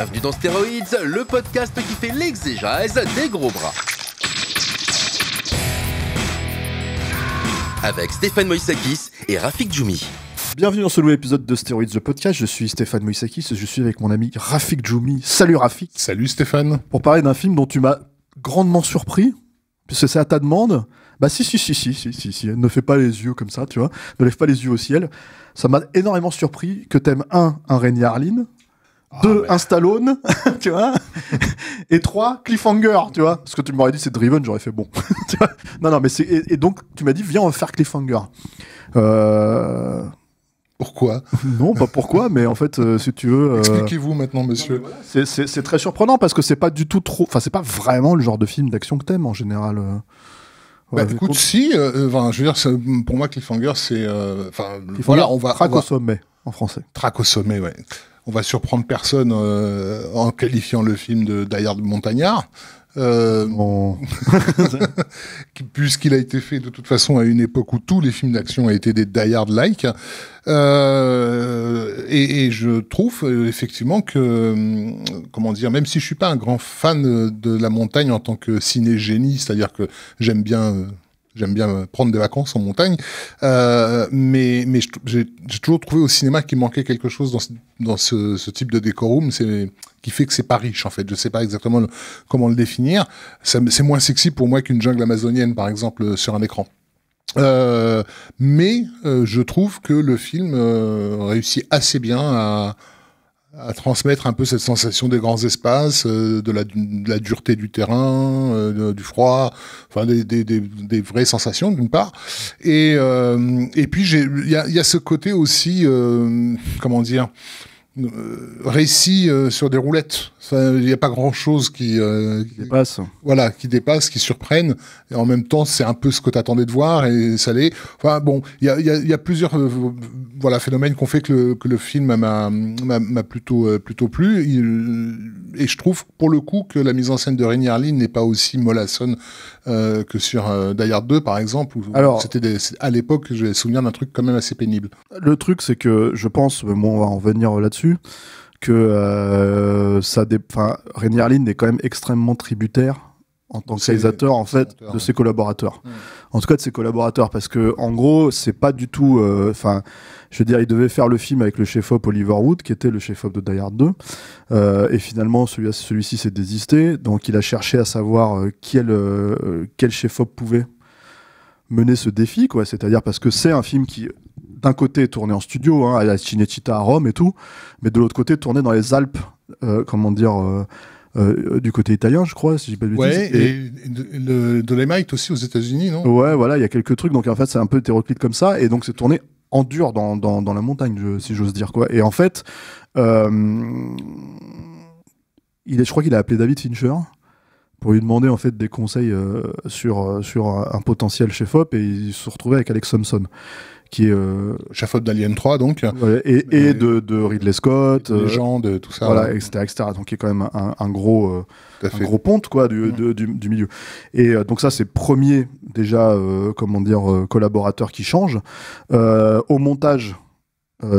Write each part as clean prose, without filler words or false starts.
Bienvenue dans Stéroïdes, le podcast qui fait l'exégèse des gros bras. Avec Stéphane Moïsakis et Rafik Djoumi. Bienvenue dans ce nouvel épisode de Stéroïdes, le podcast. Je suis Stéphane Moïsakis et je suis avec mon ami Rafik Djoumi. Salut Rafik. Salut Stéphane. Pour parler d'un film dont tu m'as grandement surpris, puisque c'est à ta demande. Bah si, ne fais pas les yeux comme ça, tu vois. Ne lève pas les yeux au ciel. Ça m'a énormément surpris que t'aimes un Renny Harlin, deux, un Stallone, tu vois, et trois, Cliffhanger, tu vois. Parce que tu m'aurais dit c'est Driven, j'aurais fait bon. Tu vois. Non, mais c'est... Et donc, tu m'as dit, viens, on va faire Cliffhanger. Pourquoi ? Non, pas pourquoi, mais en fait, si tu veux... Expliquez-vous maintenant, monsieur. C'est très surprenant parce que c'est pas du tout trop... Enfin, c'est pas vraiment le genre de film d'action que t'aimes, en général. Bah, écoute, si, je veux dire, pour moi, Cliffhanger, c'est... voilà, on va... Traque au sommet, en français. Traque au sommet, ouais. On va surprendre personne en qualifiant le film de Die Hard montagnard. Puisqu'il a été fait de toute façon à une époque où tous les films d'action étaient des Die Hard-like. Et je trouve effectivement que, comment dire, même si je suis pas un grand fan de la montagne en tant que ciné-génie, c'est-à-dire que j'aime bien prendre des vacances en montagne, mais j'ai toujours trouvé au cinéma qu'il manquait quelque chose dans ce type de décorum, qui fait que c'est pas riche en fait. Je sais pas exactement comment le définir. C'est moins sexy pour moi qu'une jungle amazonienne par exemple sur un écran. Mais je trouve que le film réussit assez bien à transmettre un peu cette sensation des grands espaces, de la dureté du terrain, du froid, enfin des vraies sensations d'une part. Et puis il y a ce côté aussi, comment dire, récit sur des roulettes. Il n'y a pas grand-chose qui dépasse. Voilà, qui dépasse, qui surprenne. Et en même temps, c'est un peu ce que tu attendais de voir et ça l'est. Enfin bon, il y a plusieurs phénomènes qui ont fait que le film m'a plutôt plu. Et je trouve pour le coup que la mise en scène de Renny Harlin n'est pas aussi mollassonne que sur Die Hard 2 par exemple. Alors, à l'époque, j'ai souvenir d'un truc quand même assez pénible. Le truc, c'est que je pense, on va en venir là-dessus, que Renny Harlin est quand même extrêmement tributaire en tant que réalisateur en fait de ses collaborateurs. En tout cas de ses collaborateurs, parce que en gros c'est pas du tout. Je veux dire, il devait faire le film avec le chef-op Oliver Wood, qui était le chef-op de Die Hard 2, et finalement celui-ci s'est désisté, donc il a cherché à savoir quel chef-op pouvait mener ce défi, quoi. C'est-à-dire parce que c'est un film qui d'un côté tourné en studio, à la Cinecittà à Rome et tout, mais de l'autre côté tourné dans les Alpes, du côté italien, je crois, si j'ai pas de bêtises. Ouais, et le Dolomite aussi aux États-Unis, non ? Ouais, voilà, il y a quelques trucs, donc en fait c'est un peu hétéroclite comme ça, et donc c'est tourné en dur dans la montagne, si j'ose dire, quoi. Et en fait, je crois qu'il a appelé David Fincher pour lui demander en fait des conseils sur un potentiel chef-op, et il se retrouvait avec Alex Thompson, qui est chef-op d'Alien 3 donc, et de Ridley Scott, légende, tout ça, voilà, etc., donc qui est quand même un gros ponte, quoi, du milieu. Et donc ça c'est premier déjà collaborateur qui change. Au montage,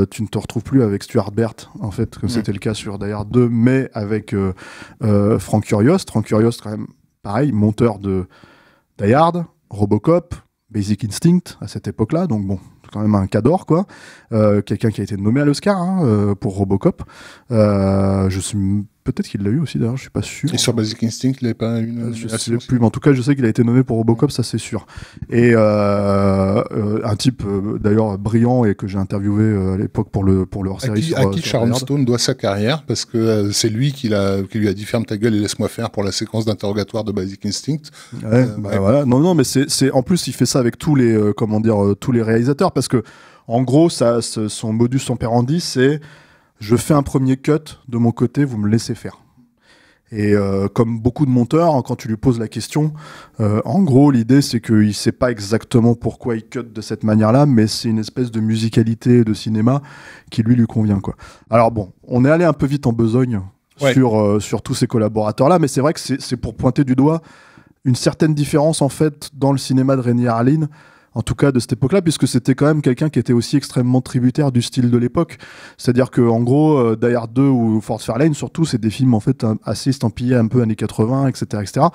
tu ne te retrouves plus avec Stuart Baird, en fait, comme c'était le cas sur Die Hard 2, mais avec Frank Uriost. Frank Uriost, quand même, pareil, monteur de Die Hard, Robocop, Basic Instinct à cette époque-là, donc bon, c'est quand même un cador, quoi. Quelqu'un qui a été nommé à l'Oscar pour Robocop. Peut-être qu'il l'a eu aussi, d'ailleurs, je suis pas sûr. Et sur Basic Instinct, il n'avait pas une... Je sais plus, mais en tout cas, je sais qu'il a été nommé pour Robocop, ça c'est sûr. Et un type, d'ailleurs, brillant, et que j'ai interviewé à l'époque pour le hors-série. À qui Sharon Stone doit sa carrière, parce que c'est lui qui lui a dit « ferme ta gueule et laisse-moi faire » pour la séquence d'interrogatoire de Basic Instinct. Ouais, voilà. Non, mais c'est en plus, il fait ça avec tous les réalisateurs, parce que, en gros, son modus operandi, c'est... Je fais un premier cut de mon côté, vous me laissez faire. Et comme beaucoup de monteurs, quand tu lui poses la question, en gros, l'idée, c'est qu'il ne sait pas exactement pourquoi il cut de cette manière-là, mais c'est une espèce de musicalité de cinéma qui lui convient, quoi. Alors bon, on est allé un peu vite en besogne sur tous ces collaborateurs-là, mais c'est vrai que c'est pour pointer du doigt une certaine différence, en fait, dans le cinéma de Renny Harlin, en tout cas de cette époque-là, puisque c'était quand même quelqu'un qui était aussi extrêmement tributaire du style de l'époque. C'est-à-dire que en gros, Die Hard 2 ou Fort Fairlane, surtout, c'est des films en fait assez estampillés un peu années 80, etc., etc.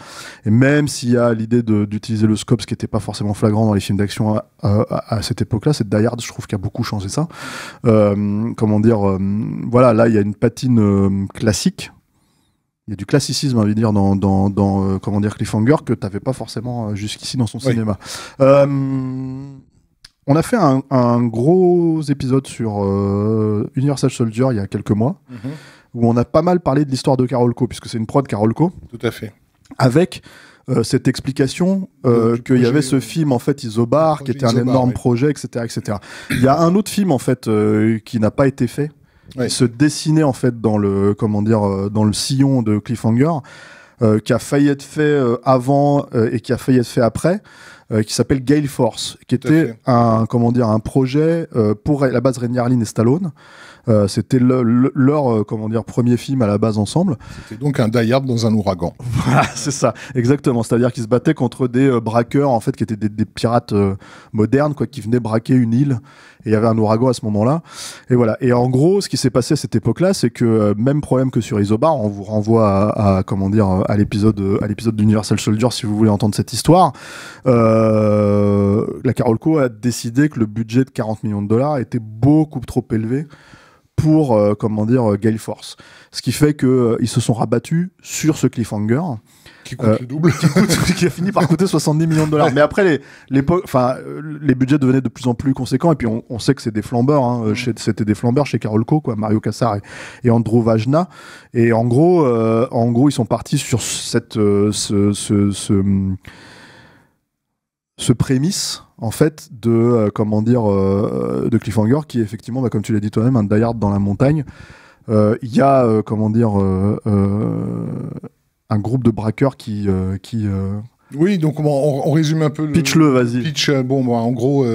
Et même s'il y a l'idée d'utiliser le scope, ce qui n'était pas forcément flagrant dans les films d'action à cette époque-là, c'est Die Hard, je trouve, qui a beaucoup changé ça. Comment dire, voilà, là, il y a une patine classique. Il y a du classicisme, on va dire, dans comment dire, Cliffhanger, que tu n'avais pas forcément jusqu'ici dans son cinéma. On a fait un gros épisode sur Universal Soldier il y a quelques mois, où on a pas mal parlé de l'histoire de Carolco, puisque c'est une prod Carolco. Tout à fait. Avec cette explication qu'il y avait ce film, en fait, Isobar, qui était un énorme projet, etc., etc. Il y a un autre film, en fait, qui n'a pas été fait, qui se dessinait en fait dans le dans le sillon de Cliffhanger, qui a failli être fait avant et qui a failli être fait après, qui s'appelle Gale Force, qui était un projet pour à la base Renny Harlin et Stallone. C'était leur premier film à la base ensemble. C'était donc un Die Hard dans un ouragan. Voilà, c'est ça, exactement. C'est-à-dire qu'ils se battaient contre des braqueurs en fait qui étaient des pirates modernes, quoi, qui venaient braquer une île. Et il y avait un ouragan à ce moment-là. Et voilà. Et en gros, ce qui s'est passé à cette époque-là, c'est que même problème que sur Isobar, on vous renvoie à l'épisode d'Universal Soldier si vous voulez entendre cette histoire. La Carolco a décidé que le budget de 40 millions de dollars était beaucoup trop élevé pour Gale Force. Ce qui fait qu'ils se sont rabattus sur ce Cliffhanger. Qui coûte le double. Qui a fini par coûter 70 millions de dollars. Mais après, les budgets devenaient de plus en plus conséquents. Et puis, on sait que c'est des flambeurs. Hein. C'était des flambeurs chez Carolco, quoi, Mario Kassar et Andrew Vajna. Et en gros, ils sont partis sur ce prémisse, en fait, de Cliffhanger, qui est effectivement, comme tu l'as dit toi-même, un Die Hard dans la montagne. Il y a, un groupe de braqueurs qui Oui, donc on résume un peu. Pitch-le, vas-y. Pitch, en gros,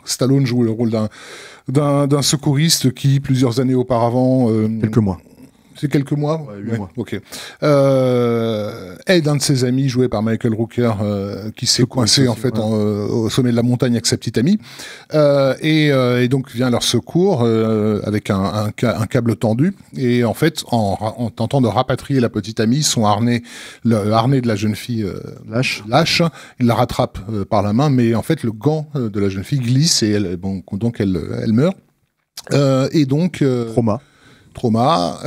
Stallone joue le rôle d'un secouriste qui, plusieurs années auparavant... quelques mois. C'est quelques mois. Ouais, 8 mois. Ok. Aide un de ses amis, joué par Michael Rooker, qui s'est coincé en fait au sommet de la montagne avec sa petite amie, et donc vient à leur secours avec un câble tendu, et en fait en tentant de rapatrier la petite amie, son harnais de la jeune fille lâche, il la rattrape par la main, mais en fait le gant de la jeune fille glisse et donc elle meurt. Et donc trauma,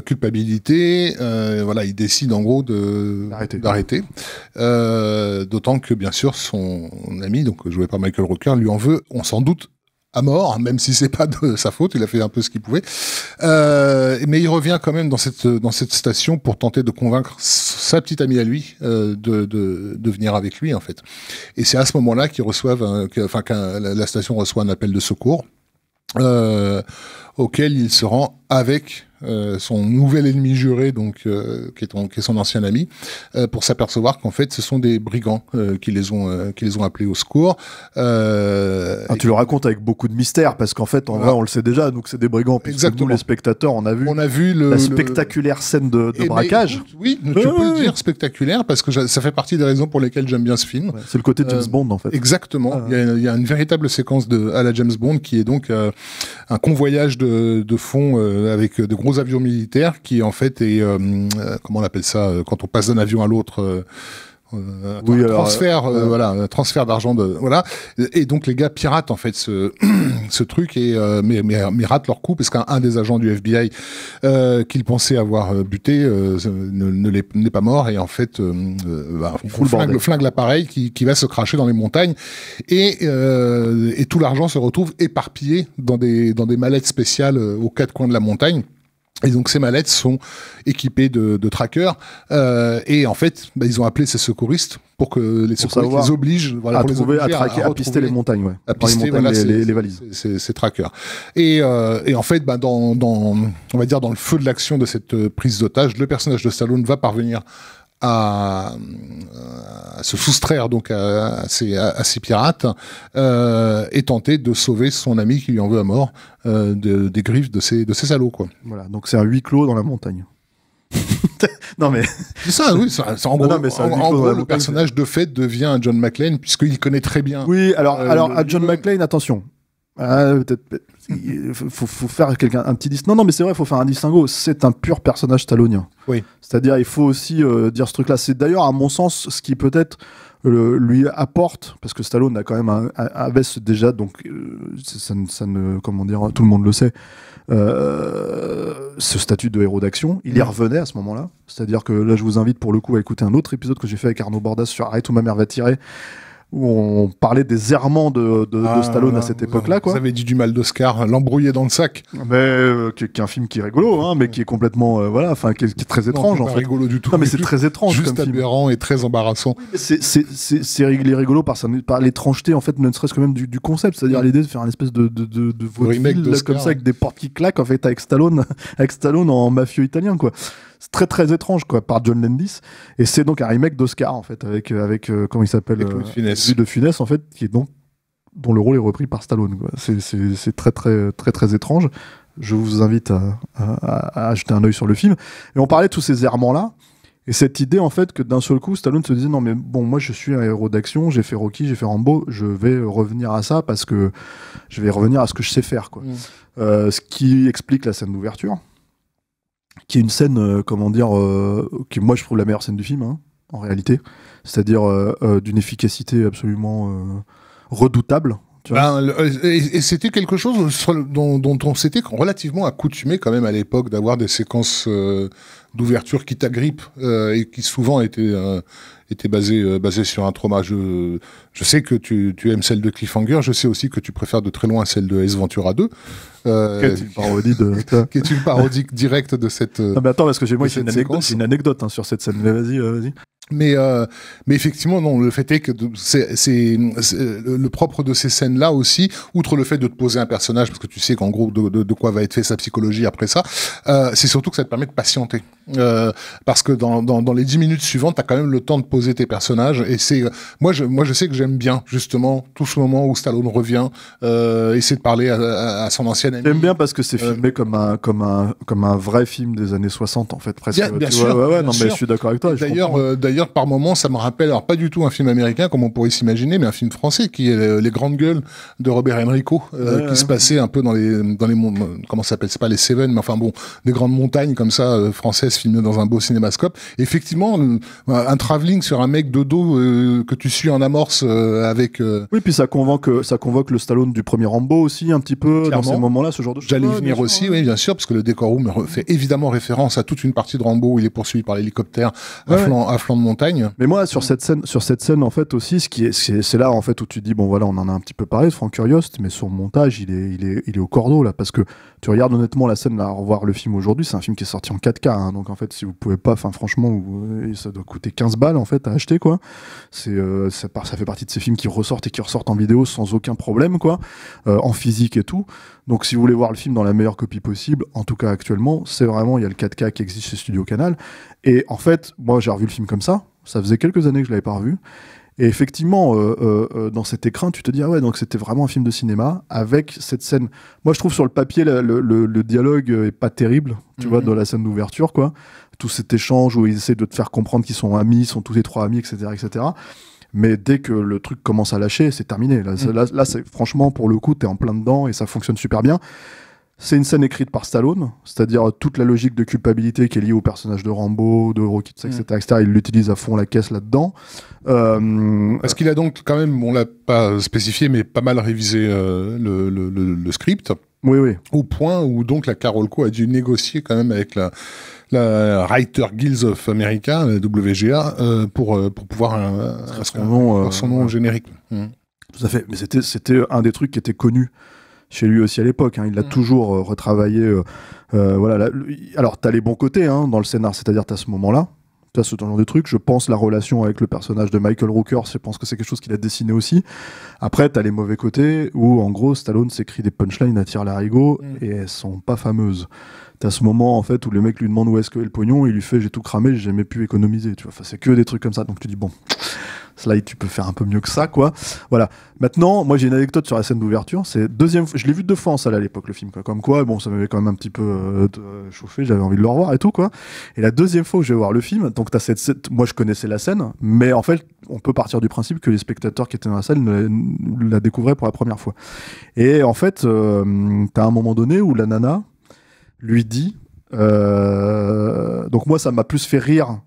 culpabilité, il décide en gros d'arrêter. D'autant que bien sûr son ami, donc joué par Michael Rooker, lui en veut, on s'en doute, à mort, même si c'est pas de sa faute, il a fait un peu ce qu'il pouvait. Mais il revient quand même dans cette station pour tenter de convaincre sa petite amie à lui de venir avec lui en fait. Et c'est à ce moment-là que la station reçoit un appel de secours. Auquel il se rend avec son nouvel ennemi juré, donc qui est son ancien ami, pour s'apercevoir qu'en fait ce sont des brigands qui les ont appelés au secours. Tu le racontes avec beaucoup de mystère, parce qu'en fait en vrai on le sait déjà, donc c'est des brigands. Exactement. Nous les spectateurs on a vu la spectaculaire scène de braquage. Oui, tu peux le dire spectaculaire, parce que ça fait partie des raisons pour lesquelles j'aime bien ce film. Ouais, c'est le côté James Bond en fait. Exactement. Il y a une véritable séquence à la James Bond qui est donc un convoyage de fond avec de gros avions militaires qui en fait est comment on appelle ça quand on passe d'un avion à l'autre, transfert d'argent et donc les gars piratent en fait ce truc et mais ratent leur coup, parce qu'un des agents du FBI qu'ils pensaient avoir buté n'est pas mort, et en fait flingue l'appareil qui va se cracher dans les montagnes, et tout l'argent se retrouve éparpillé dans des mallettes spéciales aux quatre coins de la montagne. Et donc ces mallettes sont équipées de trackers, et en fait ils ont appelé ces secouristes pour que les secouristes les obligent à pister les montagnes, les valises, ces trackers. Et en fait on va dire dans le feu de l'action de cette prise d'otage, le personnage de Stallone va parvenir à se soustraire donc à ces pirates, et tenter de sauver son ami qui lui en veut à mort des griffes de ces salauds, quoi. Voilà, donc c'est un huis clos dans la montagne. Non mais C'est ça, oui. En gros, non, mais c'est un en gros, le le personnage de fait devient un John McClane puisqu'il connaît très bien. Oui, alors à John McClane, attention. Peut-être il faut faire un petit distinguo. Non, mais c'est vrai, il faut faire un distinguo. C'est un pur personnage stallonien. Oui. C'est-à-dire, il faut aussi dire ce truc-là. C'est d'ailleurs, à mon sens, ce qui peut-être lui apporte, parce que Stallone a quand même avait déjà, donc ça ne, comment dire, tout le monde le sait, ce statut de héros d'action. Il y revenait à ce moment-là. C'est-à-dire que là, je vous invite pour le coup à écouter un autre épisode que j'ai fait avec Arnaud Bordas sur Arrête où ma mère va tirer, où on parlait des errements de Stallone à cette époque-là, quoi. Vous avez dit du mal d'Oscar, l'embrouiller dans le sac. Mais qui est un film qui est rigolo, hein, mais qui est complètement voilà, enfin qui est très étrange, non, en fait. Rigolo du tout. Non, mais c'est très étrange, juste comme aberrant et très embarrassant. C'est rigolo par l'étrangeté, en fait, ne serait-ce que même du concept, c'est-à-dire l'idée de faire une espèce de vaudeville là, comme ça, avec des portes qui claquent, en fait, avec Stallone en mafieux italien, quoi. C'est très très étrange, quoi, par John Landis, et c'est donc un remake d'Oscar, en fait, avec comment il s'appelle, Louis de Funès, en fait, qui est donc dont le rôle est repris par Stallone, quoi. C'est très très très très étrange. Je vous invite à jeter un œil sur le film. Et on parlait de tous ces errements là, et cette idée, en fait, que d'un seul coup Stallone se disait non mais bon, moi je suis un héros d'action, j'ai fait Rocky, j'ai fait Rambo, je vais revenir à ça parce que je vais revenir à ce que je sais faire, quoi. Ce qui explique la scène d'ouverture, qui est une scène, comment dire, qui moi je trouve la meilleure scène du film, hein, en réalité, c'est-à-dire d'une efficacité absolument redoutable. Et c'était quelque chose dont on s'était relativement accoutumé quand même à l'époque, d'avoir des séquences d'ouverture qui t'agrippent et qui souvent étaient basées sur un trauma. Je sais que tu aimes celle de Cliffhanger, je sais aussi que tu préfères de très loin celle de Ace Ventura 2. Qui est une parodie qui est une parodie directe de cette. Non mais attends, parce que j'ai une anecdote hein, sur cette scène. Mais vas-y. Mais effectivement, non, le fait est que c'est le propre de ces scènes-là aussi, outre le fait de te poser un personnage, parce que tu sais qu'en gros de quoi va être fait sa psychologie après ça, c'est surtout que ça te permet de patienter. Parce que dans les 10 minutes suivantes, t'as quand même le temps de poser tes personnages, et moi je sais que j'aime bien justement tout ce moment où Stallone revient, essayer de parler à son ancienne amie. J'aime bien parce que c'est filmé comme un vrai film des années 60 en fait, presque. Bien sûr. Ouais, non, mais je suis d'accord avec toi. D'ailleurs, par moments, ça me rappelle, alors pas du tout un film américain comme on pourrait s'imaginer, mais un film français qui est Les Grandes Gueules de Robert Enrico, qui se passait un peu dans les comment ça s'appelle, c'est pas les Cévennes, mais enfin bon, des grandes montagnes comme ça, françaises, filmées dans un beau cinémascope. Et effectivement, un travelling sur un mec de dos que tu suis en amorce avec. Oui, puis ça convoque le Stallone du premier Rambo aussi un petit peu. Clairement. Dans ces moments-là, ce genre de choses. J'allais venir aussi, oui, bien sûr, parce que le décor room fait évidemment référence à toute une partie de Rambo où il est poursuivi par l'hélicoptère à flanc de montagne. Mais moi, sur cette scène en fait aussi, c'est là en fait où tu dis bon voilà, on en a un petit peu parlé de Frank Uriost, mais son montage, il est au cordeau là, parce que tu regardes honnêtement la scène là, revoir le film aujourd'hui, c'est un film qui est sorti en 4K, hein, donc en fait si vous pouvez pas, enfin franchement, ça doit coûter 15 balles en fait à acheter, quoi. Ça fait partie de ces films qui ressortent en vidéo sans aucun problème, quoi, en physique et tout. Donc si vous voulez voir le film dans la meilleure copie possible, en tout cas actuellement, c'est vraiment, il y a le 4K qui existe chez Studio Canal. Et en fait, moi j'ai revu le film comme ça faisait quelques années que je l'avais pas revu. Et effectivement, dans cet écrin, tu te dis, ah ouais, donc c'était vraiment un film de cinéma, avec cette scène. Moi, je trouve sur le papier, le dialogue est pas terrible, tu vois, dans la scène d'ouverture, quoi. Tout cet échange où ils essaient de te faire comprendre qu'ils sont amis, sont tous les trois amis, etc., etc. Mais dès que le truc commence à lâcher, c'est terminé. Là, c'est, franchement, pour le coup, t'es en plein dedans et ça fonctionne super bien. C'est une scène écrite par Stallone, c'est-à-dire toute la logique de culpabilité qui est liée au personnage de Rambo, de Rocky, etc., etc. Il l'utilise à fond la caisse là-dedans. Parce qu'il a donc quand même, on l'a pas spécifié, mais pas mal révisé le script. Oui. Au point où donc la Carolco a dû négocier quand même avec la Writer Guild of America, la WGA, pour pouvoir avoir son nom générique. Tout à fait. Mais c'était un des trucs qui était connu chez lui aussi à l'époque, hein. Il l'a toujours retravaillé. Voilà. Alors, t'as les bons côtés dans le scénar, c'est-à-dire t'as ce moment-là, t'as ce genre de truc. Je pense la relation avec le personnage de Michael Rooker, je pense que c'est quelque chose qu'il a dessiné aussi. Après, t'as les mauvais côtés où, en gros, Stallone s'écrit des punchlines à tire-larigot et elles sont pas fameuses. T'as ce moment en fait où le mec lui demande où est-ce que est le pognon, et il lui fait j'ai tout cramé, j'ai jamais pu économiser. Tu vois, enfin, c'est que des trucs comme ça. Donc tu dis bon. Sly, tu peux faire un peu mieux que ça, quoi. Voilà. Maintenant, moi, j'ai une anecdote sur la scène d'ouverture. C'est je l'ai vu 2 fois en salle à l'époque, le film, quoi. Comme quoi, bon, ça m'avait quand même un petit peu chauffé. J'avais envie de le revoir et tout, quoi. Et la deuxième fois où je vais voir le film, donc moi, je connaissais la scène, mais en fait, on peut partir du principe que les spectateurs qui étaient dans la salle la découvraient pour la première fois. Et en fait, t'as un moment donné où la nana lui dit, donc moi, ça m'a plus fait rire.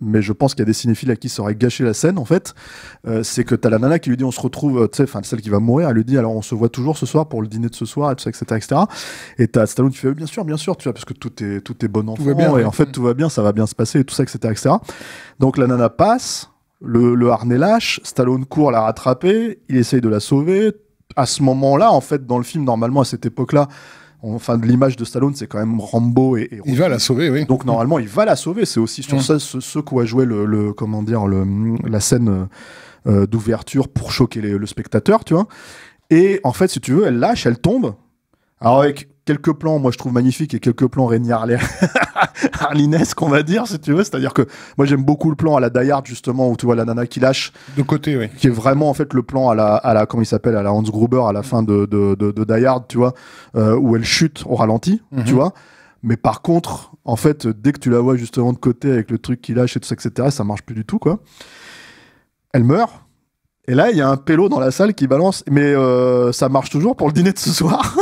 Mais je pense qu'il y a des cinéphiles à qui ça aurait gâché la scène, en fait. C'est que t'as la nana qui lui dit on se retrouve, tu sais, enfin celle qui va mourir, elle lui dit alors on se voit toujours ce soir pour le dîner de ce soir, et tout ça, etc., etc. Et t'as Stallone qui fait bien sûr, tu vois, parce que tout est bon enfant, va bien, et en fait tout va bien, ça va bien se passer, et tout ça, etc., etc. Donc la nana passe, le harnais lâche, Stallone court la rattraper, il essaye de la sauver. À ce moment-là, en fait, dans le film, normalement à cette époque-là, enfin, de l'image de Stallone, c'est quand même Rambo et il va la sauver, oui. Donc normalement, il va la sauver. C'est aussi sur ça ce quoi jouer comment dire la scène d'ouverture pour choquer le spectateur, tu vois. Et en fait, si tu veux, elle lâche, elle tombe. Alors avec quelques plans, moi je trouve magnifiques, et quelques plans Rémi Harlinesque, on va dire, si tu veux. C'est-à-dire que moi j'aime beaucoup le plan à la Die Hard, justement, où tu vois la nana qui lâche. De côté, oui. Qui est vraiment en fait le plan à la comment il s'appelle, à la Hans Gruber à la fin de Die Hard, tu vois, où elle chute au ralenti, tu vois. Mais par contre, en fait, dès que tu la vois justement de côté avec le truc qui lâche et tout ça, etc., ça marche plus du tout, quoi. Elle meurt. Et là, il y a un pélo dans la salle qui balance, mais ça marche toujours pour le dîner de ce soir.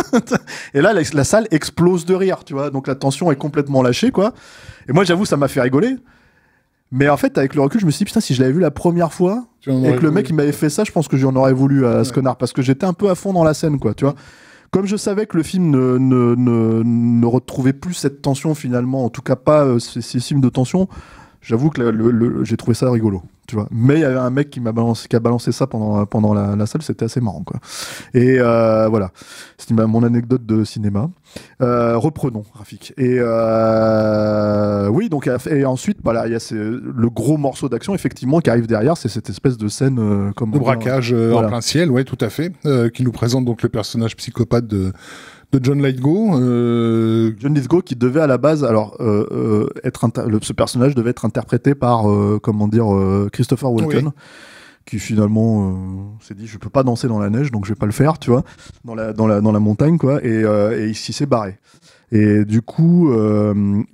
Et là, la salle explose de rire, tu vois. Donc la tension est complètement lâchée, quoi. Et moi, j'avoue, ça m'a fait rigoler. Mais en fait, avec le recul, je me suis dit, putain, si je l'avais vu la première fois, et que le mec, il m'avait fait ça, je pense que j'en aurais voulu à ce connard, parce que j'étais un peu à fond dans la scène, quoi, tu vois. Comme je savais que le film ne retrouvait plus cette tension, finalement, en tout cas pas ces films de tension, j'avoue que j'ai trouvé ça rigolo, tu vois. Mais il y avait un mec qui a balancé ça pendant la salle, c'était assez marrant, quoi. Et voilà, c'était mon anecdote de cinéma. Reprenons, Rafik. Et oui, donc et ensuite, voilà, il y a le gros morceau d'action effectivement qui arrive derrière, c'est cette espèce de scène de braquage en plein ciel, ouais, tout à fait, qui nous présente donc le personnage psychopathe de John Lithgow. John Lithgow qui devait à la base, alors ce personnage devait être interprété par Christopher Walken. Oui. Qui finalement s'est dit je peux pas danser dans la neige donc je vais pas le faire, tu vois, dans la montagne, quoi, et il s'est barré. Et du coup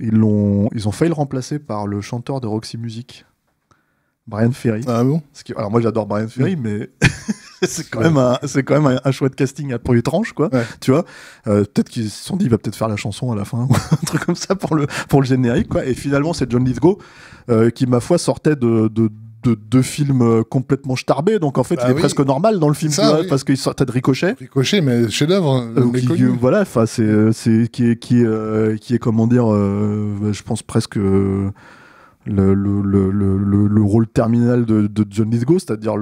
ils ont failli le remplacer par le chanteur de Roxy Music, Brian Ferry. Ah bon? Alors moi j'adore Brian Ferry, mais c'est quand même un chouette casting un peu étrange, quoi. Ouais. Tu vois, peut-être qu'ils se sont dit il va peut-être faire la chanson à la fin, un truc comme ça pour le générique, quoi. Et finalement c'est John Lithgow qui, ma foi, sortait de deux films complètement starbés, donc en fait il est presque normal dans le film, ça, tu vois, oui. Parce qu'il sortait de Ricochet, mais chef-d'œuvre, voilà, enfin c'est qui est comment dire, je pense presque le rôle terminal de John Lithgow, c'est-à-dire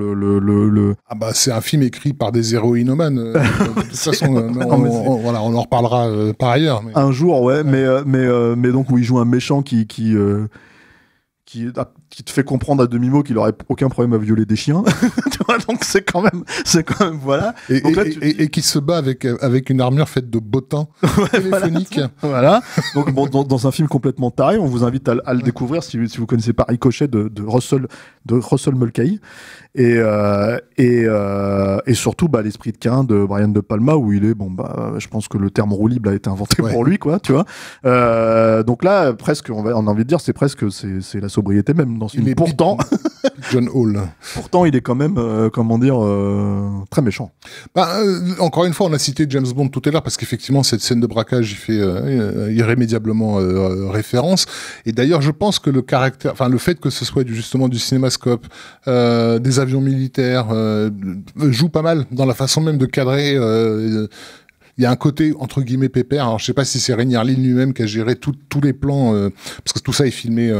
Ah bah c'est un film écrit par des héroïnomanes. De toute façon, voilà, on en reparlera par ailleurs. Mais... Un jour, ouais. Mais donc où il joue un méchant qui te fait comprendre à demi-mot qu'il aurait aucun problème à violer des chiens. Tu vois, donc c'est quand même voilà. Et qui se bat avec une armure faite de bottins téléphoniques. Voilà. Donc bon, dans un film complètement taré, on vous invite à le découvrir si vous connaissez pas Ricochet de Russell Mulcahy. Et surtout l'esprit de Cain de Brian De Palma, où il est je pense que le terme roue libre a été inventé pour lui, quoi, tu vois. Donc là presque on a envie de dire c'est la sobriété même dans ce film. Pourtant John Hall. Pourtant il est quand même très méchant. Encore une fois, on a cité James Bond tout à l'heure parce qu'effectivement cette scène de braquage il fait irrémédiablement référence. Et d'ailleurs je pense que le fait que ce soit justement du cinémascope, des avions militaires, joue pas mal dans la façon même de cadrer. Il y a un côté entre guillemets pépère. Alors je sais pas si c'est Rémi Harlin lui-même qui a géré tous les plans, parce que tout ça est filmé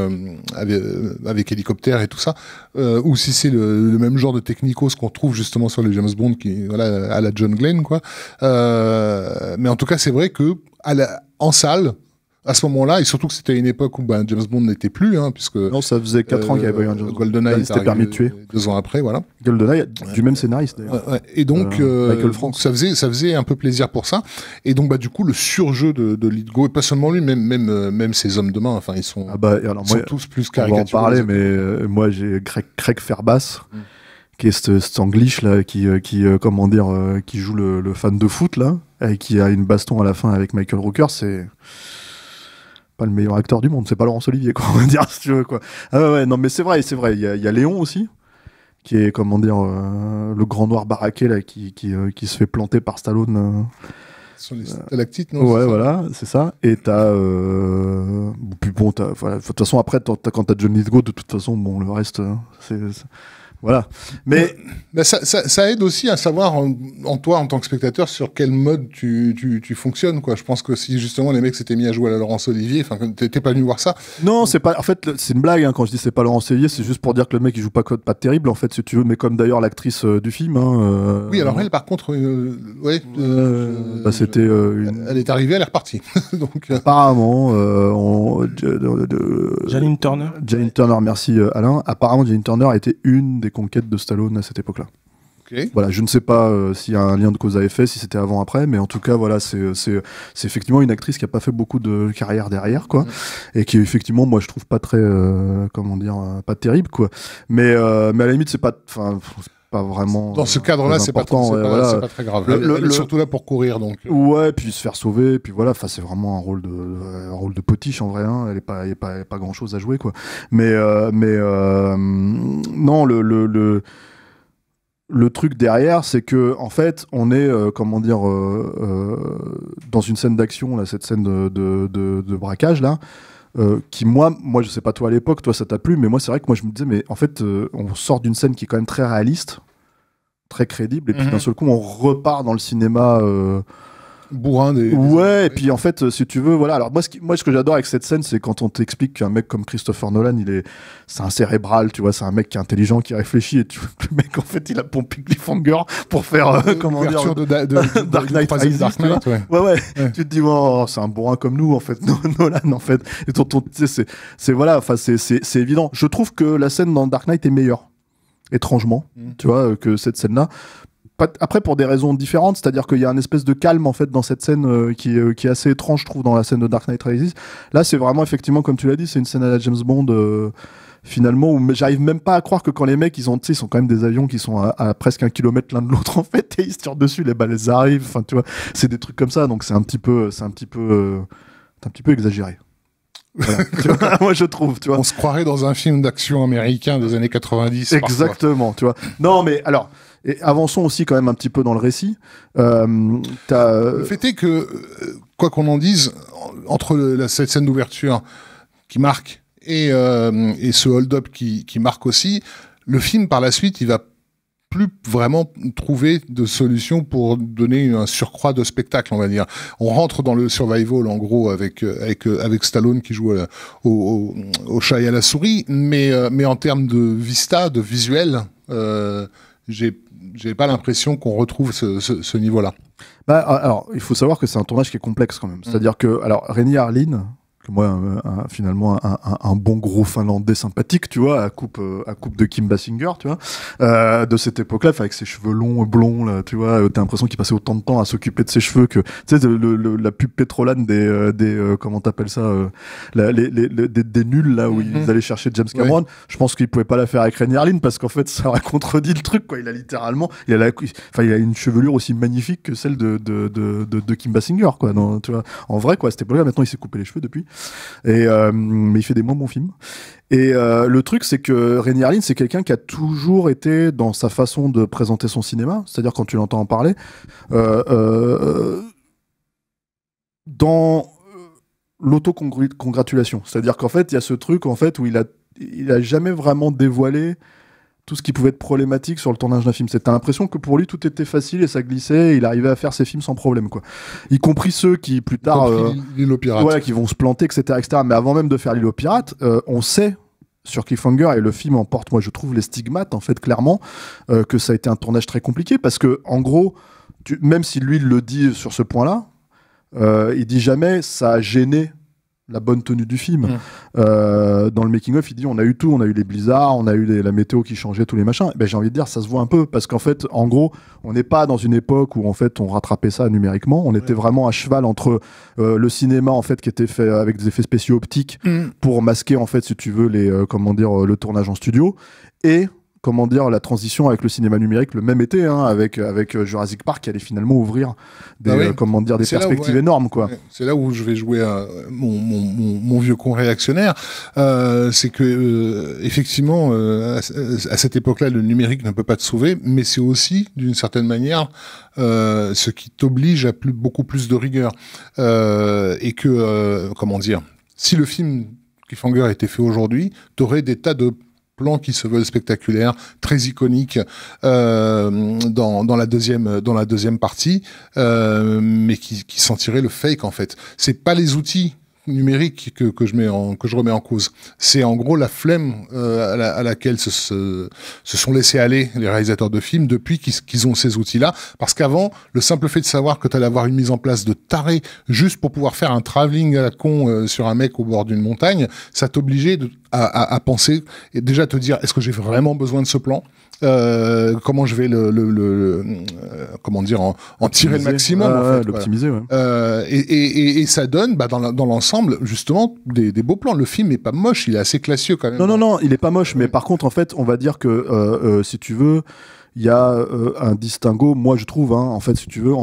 avec hélicoptère et tout ça, ou si c'est le même genre de technicos qu'on trouve justement sur les James Bond, qui à la John Glenn, quoi. Mais en tout cas c'est vrai que en salle, à ce moment-là, et surtout que c'était une époque où James Bond n'était plus, puisque... Non, ça faisait 4 ans qu'il n'y avait pas eu un James Bond. GoldenEye s'était permis de tuer. 2 ans après, voilà. GoldenEye, du même scénariste, d'ailleurs. Et donc, ça faisait un peu plaisir pour ça. Et donc, du coup, le surjeu de Lithgow, et pas seulement lui, même ses hommes de main, enfin, ils sont, tous plus caricaturaux. On va en parler, mais moi, j'ai Craig Fairbass, qui est cet English, là, qui joue le fan de foot, là, et qui a une baston à la fin avec Michael Rooker, c'est pas le meilleur acteur du monde, c'est pas Laurence Olivier, quoi, on va dire, si tu veux, quoi. Non, mais c'est vrai, il y a Léon aussi, qui est, le grand noir baraqué, là, qui se fait planter par Stallone. Sur les stalactites, non? Ouais, voilà, c'est ça. Et t'as... Puis bon, de toute façon, après, quand t'as John Lithgow, de toute façon, bon, le reste, c'est... Voilà. Mais ça aide aussi à savoir en toi, en tant que spectateur, sur quel mode tu fonctionnes, quoi. Je pense que si justement les mecs s'étaient mis à jouer à la Laurence Olivier, enfin, t'es pas venu voir ça. Non, c'est pas. En fait, c'est une blague. Quand je dis c'est pas Laurence Olivier, c'est juste pour dire que le mec il joue pas terrible, en fait, si tu veux. Mais comme d'ailleurs l'actrice du film. Oui, alors elle, par contre, c'était. Elle est arrivée, elle est repartie. Donc. Apparemment, Janine Turner. Janine Turner, merci Alain. Apparemment, Janine Turner a été une des conquêtes de Stallone à cette époque-là. Okay. Voilà, je ne sais pas s'il y a un lien de cause à effet, si c'était avant après, mais en tout cas, voilà, c'est effectivement une actrice qui a pas fait beaucoup de carrière derrière, quoi, et qui effectivement, moi, je trouve pas très, pas terrible, quoi. Mais à la limite, c'est pas vraiment. Dans ce cadre-là, c'est pas très grave. Elle est surtout là pour courir, donc. Ouais, puis se faire sauver, puis voilà. Enfin, c'est vraiment un rôle de potiche en vrai. Elle est pas grand-chose à jouer, quoi. Mais non, le truc derrière, c'est que en fait, on est dans une scène d'action, là, cette scène de braquage là. Qui moi je sais pas toi à l'époque, toi ça t'a plu, mais moi c'est vrai que moi je me disais mais en fait on sort d'une scène qui est quand même très réaliste, très crédible, et puis d'un seul coup on repart dans le cinéma bourrin des ouais, et puis en fait si tu veux, voilà. Alors moi ce que j'adore avec cette scène, c'est quand on t'explique qu'un mec comme Christopher Nolan, c'est un cérébral, tu vois, c'est un mec qui est intelligent, qui réfléchit, et le mec en fait il a pompé Cliffhanger pour faire de Dark Knight Rises, ouais. Tu te dis c'est un bourrin comme nous en fait. Nolan en fait, et c'est voilà, enfin c'est évident. Je trouve que la scène dans Dark Knight est meilleure, étrangement, tu vois, que cette scène là. Après, pour des raisons différentes, c'est-à-dire qu'il y a un espèce de calme en fait dans cette scène qui est assez étrange, je trouve, dans la scène de Dark Knight Rises. Là, c'est vraiment effectivement, comme tu l'as dit, c'est une scène à la James Bond finalement, où j'arrive même pas à croire que quand les mecs ils sont quand même des avions qui sont à presque 1 kilomètre l'un de l'autre en fait, et ils se tirent dessus, les balles elles arrivent, enfin tu vois, c'est des trucs comme ça, donc c'est un petit peu exagéré. Voilà. Moi je trouve, tu vois. On se croirait dans un film d'action américain des années 90. Exactement, parfois. Tu vois. Non mais alors, et avançons aussi quand même un petit peu dans le récit. Le fait est que, quoi qu'on en dise, entre cette scène d'ouverture qui marque et ce hold-up qui marque aussi, le film par la suite, il va plus vraiment trouver de solution pour donner un surcroît de spectacle, on va dire. On rentre dans le survival, en gros, avec Stallone qui joue au chat et à la souris, mais en termes de vista, de visuel, j'ai pas l'impression qu'on retrouve ce niveau-là. Alors, il faut savoir que c'est un tournage qui est complexe quand même. C'est-à-dire que, alors, Renny Harlin, que moi, finalement, un bon gros Finlandais sympathique, tu vois, à coupe de Kim Basinger, tu vois, de cette époque-là, avec ses cheveux longs, blonds, là, tu vois, t'as l'impression qu'il passait autant de temps à s'occuper de ses cheveux que, tu sais, la pub Pétrolane des comment t'appelles ça, des nuls, là, où ils allaient chercher James Cameron. Ouais. Je pense qu'ils pouvaient pas la faire avec Renny Harlin, parce qu'en fait, ça aurait contredit le truc, quoi. Il a une chevelure aussi magnifique que celle de Kim Basinger, quoi. Non, tu vois, en vrai, quoi, à cette époque-là, maintenant, il s'est coupé les cheveux depuis. Mais il fait des moins bons films. Et le truc, c'est que Renny Harlin, c'est quelqu'un qui a toujours été dans sa façon de présenter son cinéma, c'est-à-dire quand tu l'entends en parler, dans l'autocongratulation. C'est-à-dire qu'en fait, il y a ce truc en fait où il a jamais vraiment dévoilé tout ce qui pouvait être problématique sur le tournage d'un film. T'as l'impression que pour lui, tout était facile et ça glissait et il arrivait à faire ses films sans problème, quoi. Y compris ceux qui, plus tard... L'île aux pirates. Voilà, qui vont se planter, etc., etc. Mais avant même de faire l'île aux pirates, on sait, sur Cliffhanger, et le film en porte, moi, je trouve, les stigmates, en fait, clairement, que ça a été un tournage très compliqué parce que, en gros, même si lui, il le dit sur ce point-là, il dit jamais ça a gêné la bonne tenue du film. Dans le making-of, il dit on a eu tout, on a eu les blizzards, on a eu la météo qui changeait, tous les machins. Ben, j'ai envie de dire, ça se voit un peu, parce qu'en fait, en gros, on n'est pas dans une époque où en fait on rattrapait ça numériquement. On était vraiment à cheval entre le cinéma en fait qui était fait avec des effets spéciaux optiques pour masquer en fait, si tu veux, le tournage en studio, et la transition avec le cinéma numérique le même été, avec Jurassic Park qui allait finalement ouvrir des perspectives énormes, quoi. Ouais, c'est là où je vais jouer mon vieux con réactionnaire. C'est que effectivement, à cette époque-là, le numérique ne peut pas te sauver, mais c'est aussi, d'une certaine manière, ce qui t'oblige à beaucoup plus de rigueur. Et que, si le film Cliffhanger était fait aujourd'hui, t'aurais des tas de plans qui se veulent spectaculaires, très iconiques dans la deuxième partie, mais qui sentiraient le fake en fait. C'est pas les outils numériques que je remets en cause. C'est en gros la flemme à laquelle se sont laissés aller les réalisateurs de films depuis qu'ils ont ces outils-là. Parce qu'avant, le simple fait de savoir que tu allais avoir une mise en place de taré juste pour pouvoir faire un travelling à la con sur un mec au bord d'une montagne, ça t'obligeait à penser et déjà te dire est-ce que j'ai vraiment besoin de ce plan, comment je vais en tirer le maximum, en fait, l'optimiser, et ça donne dans l'ensemble justement des beaux plans. Le film est pas moche, il est assez classieux quand même. Non, il est pas moche, mais par contre en fait on va dire que si tu veux, il y a un distinguo, moi je trouve, en fait, si tu veux,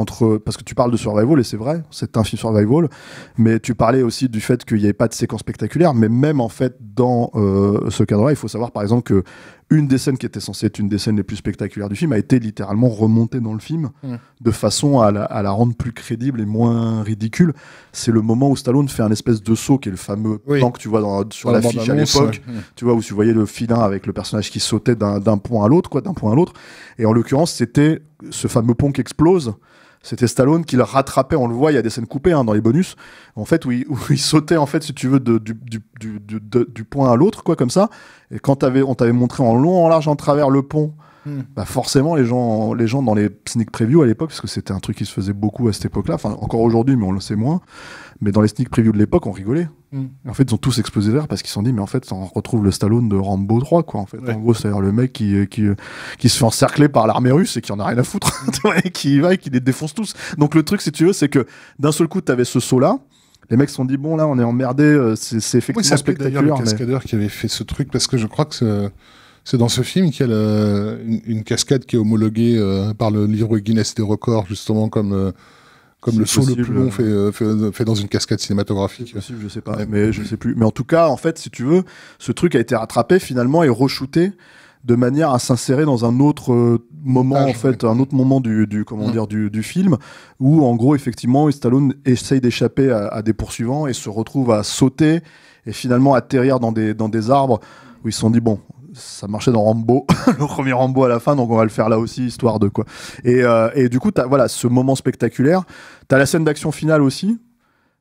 parce que tu parles de survival, et c'est vrai, c'est un film survival, mais tu parlais aussi du fait qu'il n'y avait pas de séquence spectaculaire, mais même en fait dans ce cadre-là, il faut savoir par exemple que une des scènes qui était censée être une des scènes les plus spectaculaires du film a été littéralement remontée dans le film de façon à la rendre plus crédible et moins ridicule. C'est le moment où Stallone fait un espèce de saut qui est le fameux plan que tu vois sur l'affiche à l'époque, tu vois, où tu voyais le filin avec le personnage qui sautait d'un point à l'autre, et en l'occurrence c'était ce fameux pont qui explose. C'était Stallone qui le rattrapait, on le voit, il y a des scènes coupées dans les bonus, en fait, où il sautait, en fait, si tu veux, du point à l'autre, quoi, comme ça. Et quand on t'avait montré en long, en large, en travers le pont, bah forcément, les gens dans les sneak previews à l'époque, parce que c'était un truc qui se faisait beaucoup à cette époque-là, enfin, encore aujourd'hui, mais on le sait moins, mais dans les sneak previews de l'époque, on rigolait. En fait, ils ont tous explosé d'air parce qu'ils se sont dit, mais en fait, on retrouve le Stallone de Rambo 3, quoi, en fait. En gros, c'est-à-dire le mec qui se fait encercler par l'armée russe et qui en a rien à foutre, et qui y va et qui les défonce tous. Donc, le truc, si tu veux, c'est que d'un seul coup, t'avais ce saut-là. Les mecs se sont dit, bon, là, on est emmerdé, c'est effectivement spectaculaire. D'ailleurs, le cascadeur qui avait fait ce truc, parce que je crois que c'est dans ce film qu'il y a une cascade qui est homologuée par le livre Guinness des records, justement, comme le saut le plus long fait dans une cascade cinématographique. C'est possible, je sais pas, mais je sais plus. Mais en tout cas, en fait, si tu veux, ce truc a été rattrapé finalement et re-shooté de manière à s'insérer dans un autre moment, un autre moment du film, où en gros, effectivement, Stallone essaye d'échapper à des poursuivants et se retrouve à sauter et finalement atterrir dans des arbres où ils se sont dit, bon, ça marchait dans Rambo, le premier Rambo à la fin, donc on va le faire là aussi, histoire de quoi. Et du coup, t'as ce moment spectaculaire. T'as la scène d'action finale aussi,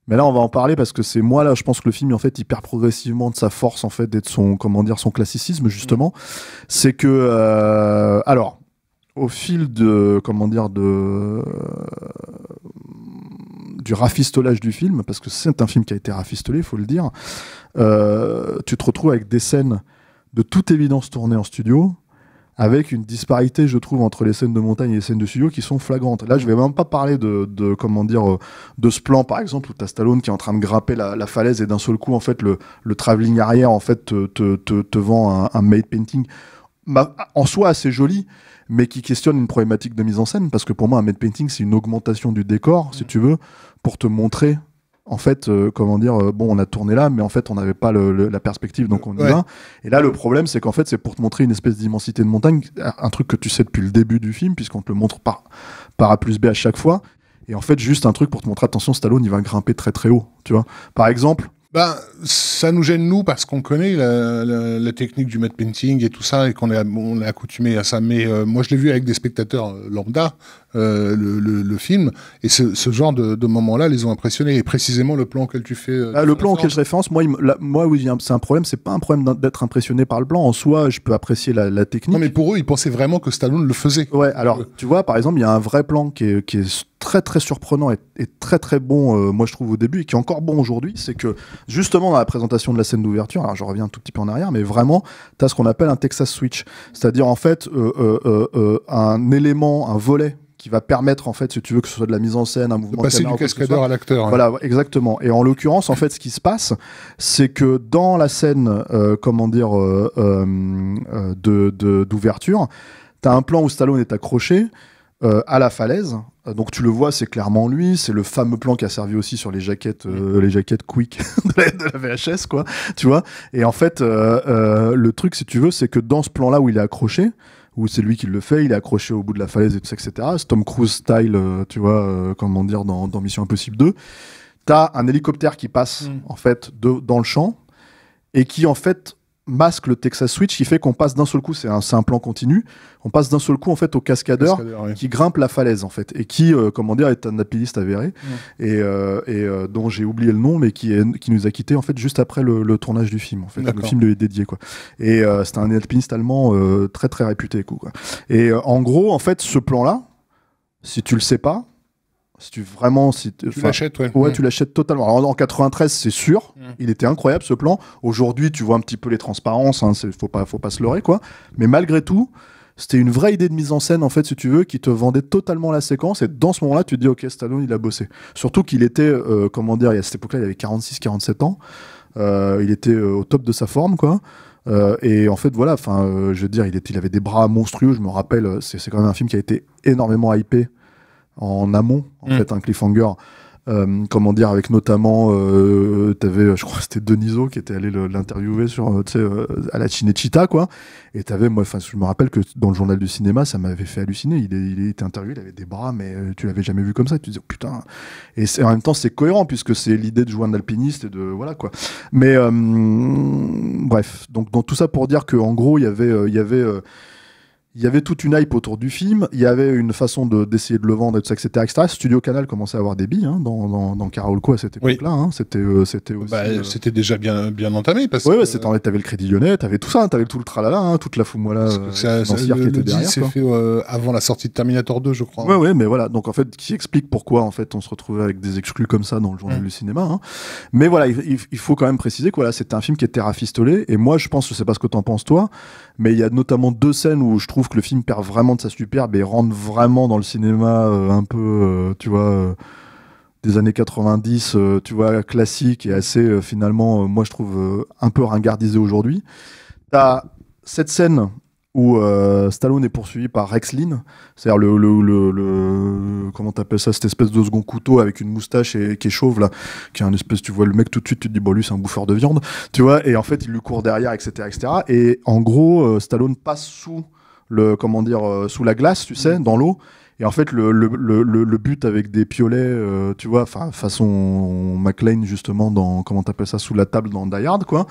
mais là on va en parler parce que c'est moi là, je pense que le film en fait il perd progressivement de sa force en fait d'être son classicisme justement. C'est que alors au fil du rafistolage du film, parce que c'est un film qui a été rafistolé, il faut le dire, tu te retrouves avec des scènes de toute évidence tournées en studio, avec une disparité, je trouve, entre les scènes de montagne et les scènes de studio qui sont flagrantes. Là, je vais même pas parler de ce plan, par exemple, où t'as Stallone qui est en train de grimper la falaise et d'un seul coup, en fait, le travelling arrière, en fait, te vend un made painting, en soi assez joli, mais qui questionne une problématique de mise en scène, parce que pour moi, un made painting, c'est une augmentation du décor, si tu veux, pour te montrer en fait, on a tourné là, mais en fait, on n'avait pas la perspective, donc on y va. Et là, le problème, c'est qu'en fait, c'est pour te montrer une espèce d'immensité de montagne, un truc que tu sais depuis le début du film, puisqu'on te le montre par A plus B à chaque fois. Et en fait, juste un truc pour te montrer, attention, Stallone, il va grimper très très haut, tu vois. Par exemple... ça nous gêne, nous, parce qu'on connaît la technique du matte painting et tout ça, et qu'on est accoutumé à ça. Mais moi, je l'ai vu avec des spectateurs lambda, le film. Et ce genre de moments-là les ont impressionnés. Et précisément le plan auquel tu fais. Le plan auquel je référence, moi, oui, c'est un problème. C'est pas un problème d'être impressionné par le plan. En soi, je peux apprécier la technique. Non, mais pour eux, ils pensaient vraiment que Stallone le faisait. Ouais, alors, tu vois, par exemple, il y a un vrai plan qui est très très surprenant et très très bon, moi je trouve au début, et qui est encore bon aujourd'hui. C'est que justement dans la présentation de la scène d'ouverture, alors je reviens un tout petit peu en arrière, mais vraiment, tu as ce qu'on appelle un Texas Switch. C'est-à-dire, en fait, un élément, un volet qui va permettre, en fait, si tu veux, que ce soit de la mise en scène, un mouvement de passer du cascadeur à l'acteur. Voilà, exactement. Et en l'occurrence, en fait, ce qui se passe, c'est que dans la scène, d'ouverture, t'as un plan où Stallone est accroché à la falaise. Donc tu le vois, c'est clairement lui. C'est le fameux plan qui a servi aussi sur les jaquettes Quick de la VHS, quoi. Tu vois. Et en fait, le truc, si tu veux, c'est que dans ce plan-là où il est accroché, où c'est lui qui le fait, il est accroché au bout de la falaise et tout ça, etc. C'est Tom Cruise style, tu vois, dans Mission Impossible 2. T'as un hélicoptère qui passe, en fait, dans le champ, et qui, en fait, masque le Texas Switch, qui fait qu'on passe d'un seul coup, c'est un plan continu, on passe d'un seul coup, en fait, au cascadeur oui. qui grimpe la falaise, en fait, et qui, est un alpiniste avéré, et dont j'ai oublié le nom, mais qui nous a quittés, en fait, juste après le tournage du film, en fait. Le film lui est dédié, quoi. Et c'était un alpiniste allemand très, très réputé, quoi. Et en gros, en fait, ce plan-là, si tu le sais pas, tu l'achètes, tu l'achètes totalement. Alors en 93, c'est sûr, il était incroyable ce plan. Aujourd'hui, tu vois un petit peu les transparences, hein, faut pas se leurrer, quoi. Mais malgré tout, c'était une vraie idée de mise en scène, en fait, si tu veux, qui te vendait totalement la séquence. Et dans ce moment-là, tu te dis, ok, Stallone, il a bossé. Surtout qu'il était, à cette époque-là, il avait 46-47 ans. Il était au top de sa forme, quoi. Et en fait, voilà, je veux dire, il avait des bras monstrueux. Je me rappelle, c'est quand même un film qui a été énormément hypé en amont, en fait, un cliffhanger, avec notamment, t'avais, je crois que c'était Denisot qui était allé l'interviewer sur, à la Cinecittà, quoi, et t'avais, je me rappelle que dans le journal du cinéma, ça m'avait fait halluciner, il était interviewé, il avait des bras, mais tu l'avais jamais vu comme ça, tu te dis, oh, putain, et en même temps, c'est cohérent, puisque c'est l'idée de jouer un alpiniste, et de, voilà, quoi, mais, bref, donc tout ça pour dire qu'en gros, il y avait toute une hype autour du film, il y avait une façon d'essayer de le vendre, et tout ça, etc. Studio Canal commençait à avoir des billes, hein, dans Carolco à cette époque-là. Hein. C'était aussi... c'était déjà bien entamé. T'avais le Crédit Lyonnais, t'avais tout ça, t'avais tout le tralala, hein, toute la foumoila financière qui était derrière. C'est fait avant la sortie de Terminator 2, je crois. Ouais, mais voilà. Donc en fait, qui explique pourquoi en fait on se retrouvait avec des exclus comme ça dans le journal du cinéma. Hein. Mais voilà, il faut quand même préciser que voilà, c'était un film qui était rafistolé. Et moi, je sais pas ce que t'en penses toi, mais il y a notamment 2 scènes où je trouve que le film perd vraiment de sa superbe et rentre vraiment dans le cinéma un peu, des années 90, classique et assez, finalement, moi je trouve un peu ringardisé aujourd'hui. T'as cette scène où Stallone est poursuivi par Rex Linn, c'est-à-dire comment t'appelles ça, cette espèce de second couteau avec une moustache et qui est chauve là, qui est un espèce, tu vois le mec tout de suite, tu te dis bon lui c'est un bouffeur de viande, tu vois, et en fait il lui court derrière, etc. Et en gros, Stallone passe sous sous la glace, tu sais, dans l'eau. Et en fait, le but avec des piolets, façon McLeane, justement, dans, sous la table dans Die Hard, quoi.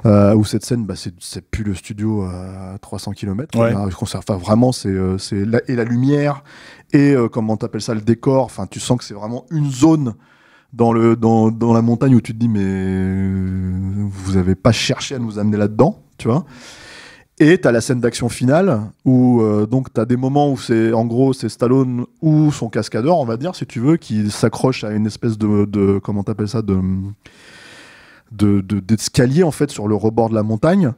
Où cette scène, c'est plus le studio à 300 km. Ouais. Vraiment, et la lumière, et le décor. Tu sens que c'est vraiment une zone dans la montagne où tu te dis, mais vous avez pas cherché à nous amener là-dedans, tu vois. Et t'as la scène d'action finale où donc t'as des moments où c'est Stallone ou son cascadeur, on va dire, si tu veux, qui s'accroche à une espèce d'escalier en fait sur le rebord de la montagne.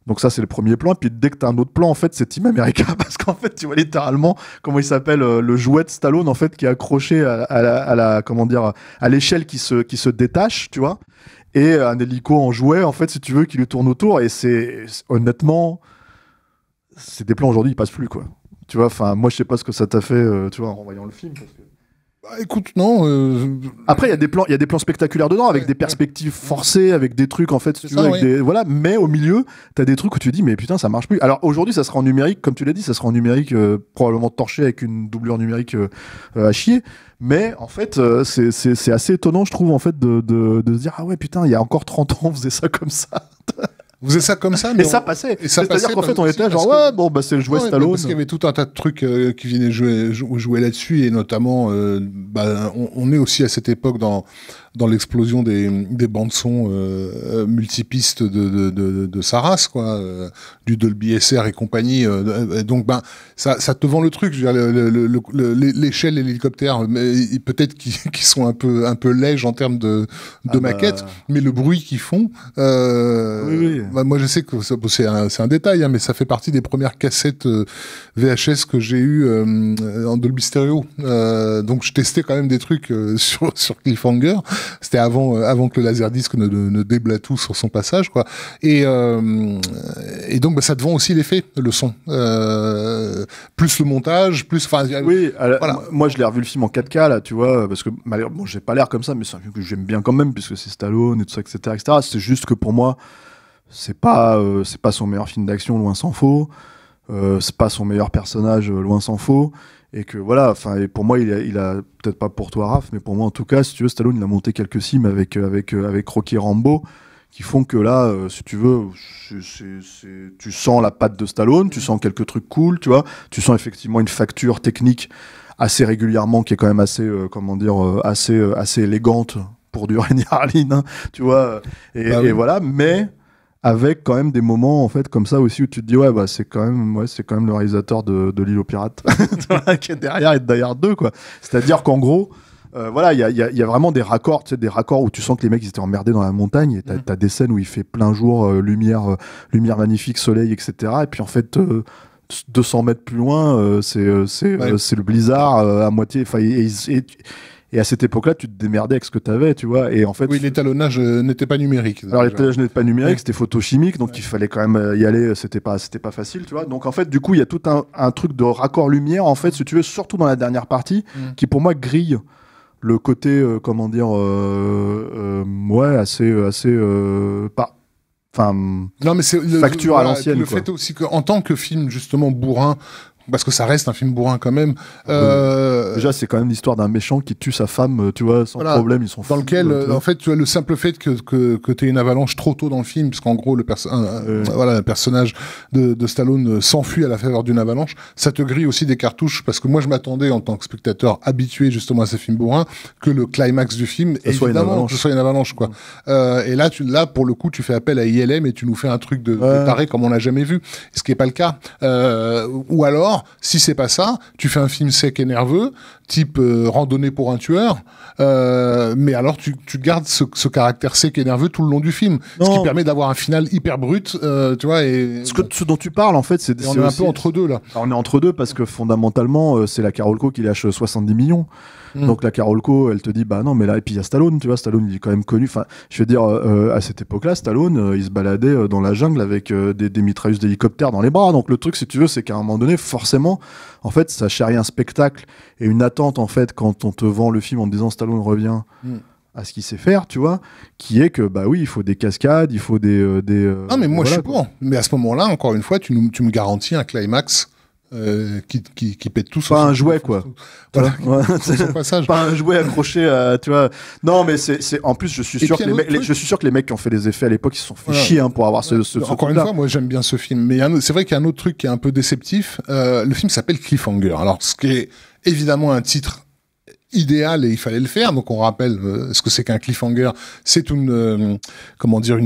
Donc ça c'est le premier plan. Et puis dès que t'as un autre plan, en fait c'est Team America parce qu'en fait tu vois littéralement le jouet de Stallone en fait qui est accroché à l'échelle qui se détache, tu vois. Et un hélico en jouet, en fait, si tu veux, qui lui tourne autour. Et honnêtement, c'est des plans aujourd'hui, ils passent plus, quoi. Tu vois, moi, je sais pas ce que ça t'a fait, tu vois, en voyant le film. Parce que... écoute, non. Après, il y a des plans spectaculaires dedans, avec des perspectives forcées, avec des trucs, en fait, si tu veux, voilà. Mais au milieu, t'as des trucs où tu dis, mais putain, ça marche plus. Alors aujourd'hui, ça sera en numérique, comme tu l'as dit, ça sera en numérique, probablement torché avec une doublure numérique à chier. Mais en fait, c'est assez étonnant, je trouve, en fait, de se dire, ah ouais, putain, il y a encore 30 ans, on faisait ça comme ça. Vous faisiez ça comme ça, mais ça passait. C'est-à-dire qu'en fait, on était genre, c'est le jouet Stallone. Parce qu'il y avait tout un tas de trucs qui venaient jouer là-dessus, et notamment, on est aussi à cette époque dans l'explosion des bandes-sons multipistes de sa race, quoi, du Dolby SR et compagnie. Donc, ça te vend le truc. Je veux dire, l'échelle et l'hélicoptère, peut-être qu'ils sont un peu lèges en termes de maquette, mais le bruit qu'ils font, oui. Moi, je sais que c'est un détail, hein, mais ça fait partie des premières cassettes VHS que j'ai eues en Dolby Stereo. Donc, je testais quand même des trucs sur Cliffhanger. C'était avant que le Laserdisc ne déblatoue sur son passage, quoi. Et donc, ça te vend aussi l'effet, le son. Plus le montage, plus... Oui, voilà. Moi, je l'ai revu le film en 4K, là, tu vois, parce que, bon, j'ai pas l'air comme ça, mais c'est un film que j'aime bien quand même, puisque c'est Stallone et tout ça, etc. C'est juste que pour moi, c'est pas son meilleur film d'action, loin s'en faut. C'est pas son meilleur personnage, loin s'en faut. Et que voilà, enfin, et pour moi, il a peut-être pas pour toi, Raph, mais pour moi, en tout cas, si tu veux, Stallone, il a monté quelques films avec Rocky et Rambo, qui font que là, si tu veux, tu sens la patte de Stallone, tu sens quelques trucs cool, tu vois, tu sens effectivement une facture technique assez régulièrement qui est quand même assez, assez élégante pour du Renny Harlin, hein, tu vois, et voilà, mais avec quand même des moments en fait comme ça aussi où tu te dis c'est quand même le réalisateur de L'île aux pirates qui est derrière et de Die Hard 2, quoi. C'est-à-dire qu'en gros, il y a vraiment des raccords, tu sais, des raccords où tu sens que les mecs ils étaient emmerdés dans la montagne, et t'as des scènes où il fait plein jour, lumière magnifique, soleil, etc. Et puis en fait 200 mètres plus loin, c'est le blizzard à moitié. Et à cette époque-là, tu te démerdais avec ce que tu avais, tu vois. Et en fait, oui, l'étalonnage n'était pas numérique. Alors l'étalonnage n'était pas numérique, c'était photochimique, donc il fallait quand même y aller. C'était pas facile, tu vois. Donc en fait, du coup, il y a tout un truc de raccord lumière, en fait, si tu veux, surtout dans la dernière partie, qui pour moi grille le côté, non, mais c'est facture à l'ancienne. Le fait aussi qu'en tant que film justement bourrin, parce que ça reste un film bourrin quand même. Déjà, c'est quand même l'histoire d'un méchant qui tue sa femme, tu vois, sans problème, ils sont fous. Dans lequel, en fait, tu vois, le simple fait que t'aies une avalanche trop tôt dans le film, parce qu'en gros, le personnage de Stallone s'enfuit à la faveur d'une avalanche, ça te grille aussi des cartouches, parce que moi, je m'attendais, en tant que spectateur habitué justement à ces films bourrins, que le climax du film, évidemment, que ce soit une avalanche, quoi. Et là, pour le coup, tu fais appel à ILM et tu nous fais un truc de taré comme on l'a jamais vu, ce qui est pas le cas. Ou alors, si c'est pas ça, tu fais un film sec et nerveux, type Randonnée pour un tueur, mais alors tu gardes ce caractère sec et nerveux tout le long du film, ce qui permet d'avoir un final hyper brut, tu vois. Et ce dont tu parles, en fait, on est un peu entre deux là. Alors, on est entre deux parce que fondamentalement, c'est la Carolco qui lâche 70 millions. Donc la Carolco, elle te dit non, mais là, et puis il y a Stallone, tu vois, Stallone il est quand même connu. Enfin, je veux dire, à cette époque-là, Stallone il se baladait dans la jungle avec des mitrailleuses d'hélicoptères dans les bras. Donc le truc, si tu veux, c'est qu'à un moment donné, forcément, en fait, ça charrie un spectacle et une attente, en fait, quand on te vend le film en te disant Stallone revient à ce qu'il sait faire, tu vois, qui est que oui, il faut des cascades, il faut des non, mais moi je suis pour. Mais à ce moment-là, encore une fois, tu me garantis un climax qui pète tout. Pas un jouet, quoi. Voilà. Pas un jouet accroché à, tu vois. Non, mais c'est en plus, je suis sûr que les mecs qui ont fait les effets à l'époque, ils se sont fait chier pour avoir ce encore une fois, moi j'aime bien ce film, mais c'est vrai qu'il y a un autre truc qui est un peu déceptif. Le film s'appelle Cliffhanger. Alors, ce qui est évidemment un titre idéal et il fallait le faire. Donc on rappelle ce que c'est qu'un cliffhanger. C'est une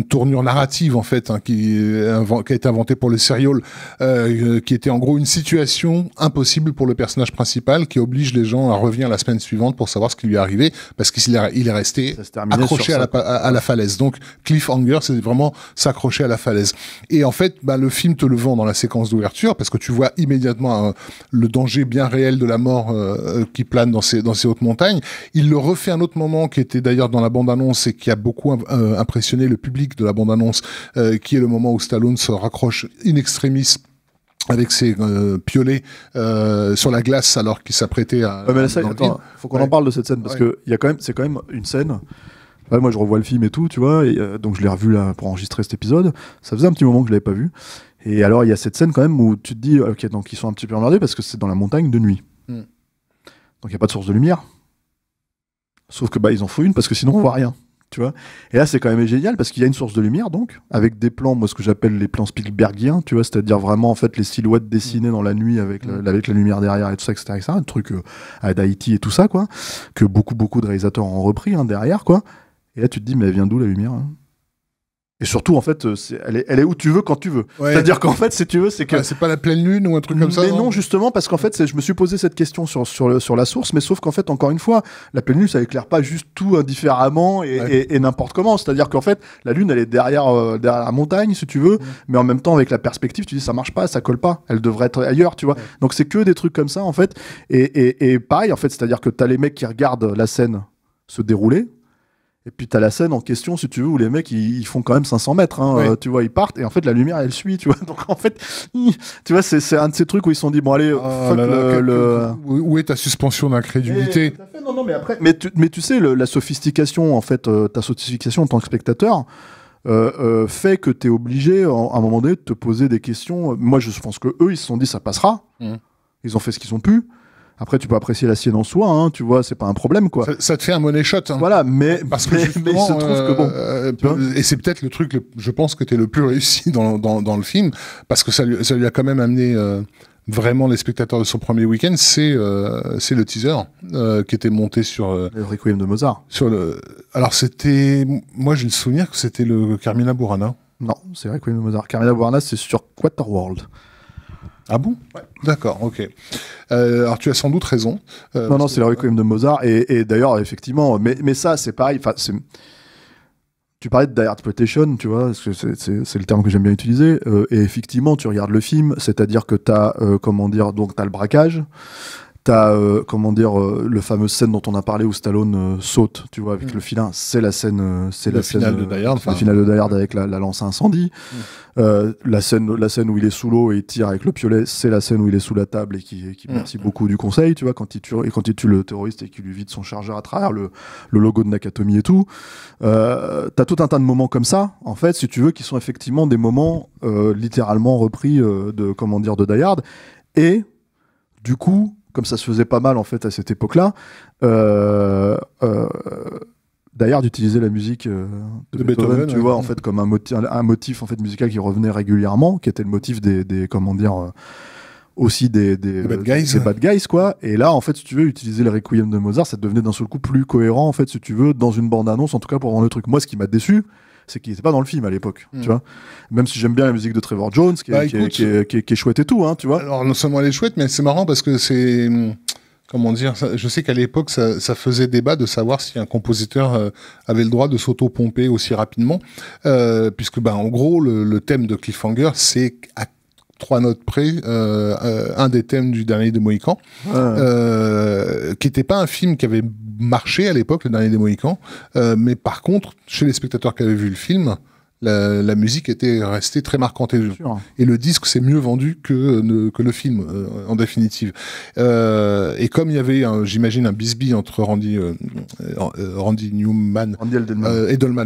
tournure narrative en fait qui a été inventée pour le serial, qui était en gros une situation impossible pour le personnage principal qui oblige les gens à revenir la semaine suivante pour savoir ce qui lui est arrivé parce qu'il est resté accroché à la falaise. Donc cliffhanger, c'est vraiment s'accrocher à la falaise. Et en fait, le film te le vend dans la séquence d'ouverture parce que tu vois immédiatement le danger bien réel de la mort qui plane dans ces hautes montagnes. Il le refait à un autre moment qui était d'ailleurs dans la bande-annonce et qui a beaucoup impressionné le public de la bande-annonce, qui est le moment où Stallone se raccroche in extremis avec ses piolets sur la glace alors qu'il s'apprêtait à... mais là, faut qu'on en parle de cette scène parce que c'est quand même une scène... moi je revois le film et tout, tu vois, et, donc je l'ai revu là pour enregistrer cet épisode. Ça faisait un petit moment que je l'avais pas vu. Et alors il y a cette scène quand même où tu te dis, ok, donc ils sont un petit peu emmerdés parce que c'est dans la montagne de nuit. Donc il n'y a pas de source de lumière. Sauf que ils en faut une parce que sinon on voit rien. Tu vois. Et là, c'est quand même génial parce qu'il y a une source de lumière, donc, avec des plans, moi, ce que j'appelle les plans Spielbergiens, tu vois, c'est-à-dire vraiment, en fait, les silhouettes dessinées dans la nuit avec la lumière derrière et tout ça, etc. Un truc à Haïti et tout ça, quoi, que beaucoup de réalisateurs ont repris, derrière, quoi. Et là, tu te dis, mais elle vient d'où, la lumière, hein. Et surtout, en fait, elle est où tu veux, quand tu veux. Ouais. C'est-à-dire qu'en fait, si tu veux, c'est que... c'est pas la pleine lune ou un truc comme ça. Mais non, justement, parce qu'en fait, je me suis posé cette question sur la source, mais sauf qu'en fait, encore une fois, la pleine lune, ça éclaire pas juste tout indifféremment et n'importe comment. C'est-à-dire qu'en fait, la lune, elle est derrière la montagne, si tu veux, mais en même temps, avec la perspective, tu dis, ça marche pas, ça colle pas, elle devrait être ailleurs, tu vois. Donc, c'est que des trucs comme ça, en fait. Et pareil, en fait, c'est-à-dire que t'as les mecs qui regardent la scène se dérouler. Et puis t'as la scène en question, si tu veux, où les mecs ils font quand même 500 mètres, tu vois, ils partent et en fait la lumière elle suit, tu vois. Donc en fait, tu vois, c'est un de ces trucs où ils se sont dit bon allez, où est ta suspension d'incrédulité? Non, mais après, mais tu sais, la sophistication en fait, ta sophistication en tant que spectateur fait que t'es obligé à un moment donné de te poser des questions. Moi, je pense que eux ils se sont dit ça passera. Ils ont fait ce qu'ils ont pu. Après, tu peux apprécier la sienne en soi, tu vois, c'est pas un problème, quoi. Ça te fait un money shot. Voilà, mais parce que mais il se trouve que bon. Et c'est peut-être le truc, je pense, que t'es le plus réussi dans le film, parce que ça lui a quand même amené vraiment les spectateurs de son premier week-end. C'est le teaser qui était monté sur le Requiem de Mozart. Alors c'était, moi j'ai le souvenir que c'était le Carmina Burana. Non, c'est Requiem de Mozart. Carmina Burana, c'est sur Waterworld. Ah bon? Ouais. D'accord, ok. Alors tu as sans doute raison. Non, c'est le Requiem de Mozart. Et d'ailleurs, effectivement, mais ça, c'est pareil. Tu parlais de Dirtploitation, tu vois, parce que c'est le terme que j'aime bien utiliser. Et effectivement, tu regardes le film, c'est-à-dire que t'as, donc t'as le braquage. T'as, le fameux scène dont on a parlé où Stallone saute, tu vois, avec le filin. C'est la scène, finale de Die Hard. La finale de Die Hard avec la lance à incendie. La scène où il est sous l'eau et il tire avec le piolet, c'est la scène où il est sous la table et qui merci beaucoup du conseil, tu vois, quand il tue le terroriste et qu'il lui vide son chargeur à travers le logo de Nakatomi et tout. T'as tout un tas de moments comme ça, en fait, si tu veux, qui sont effectivement des moments littéralement repris de Die Hard. Et du coup, comme ça se faisait pas mal en fait à cette époque-là, d'ailleurs d'utiliser la musique de Beethoven, tu vois, en fait, comme un motif en fait musical qui revenait régulièrement, qui était le motif aussi des bad guys, quoi. Et là, en fait, si tu veux utiliser le Requiem de Mozart, ça devenait d'un seul coup plus cohérent, en fait, si tu veux, dans une bande-annonce, en tout cas pour vendre le truc. Moi, ce qui m'a déçu, c'est qu'il n'était pas dans le film à l'époque, tu vois. Même si j'aime bien la musique de Trevor Jones, qui est chouette et tout, tu vois. Alors, non seulement elle est chouette, mais c'est marrant parce que c'est... Comment dire, je sais qu'à l'époque, ça faisait débat de savoir si un compositeur avait le droit de s'auto-pomper aussi rapidement, puisque, en gros, le thème de Cliffhanger, c'est à 3 notes près, un des thèmes du Dernier des Mohicans, qui n'était pas un film qui avait marché à l'époque, le Dernier des Mohicans, mais par contre, chez les spectateurs qui avaient vu le film, la musique était restée très marquante et le disque s'est mieux vendu que le film en définitive. Et comme il y avait, j'imagine, un bisbille entre Randy Edelman,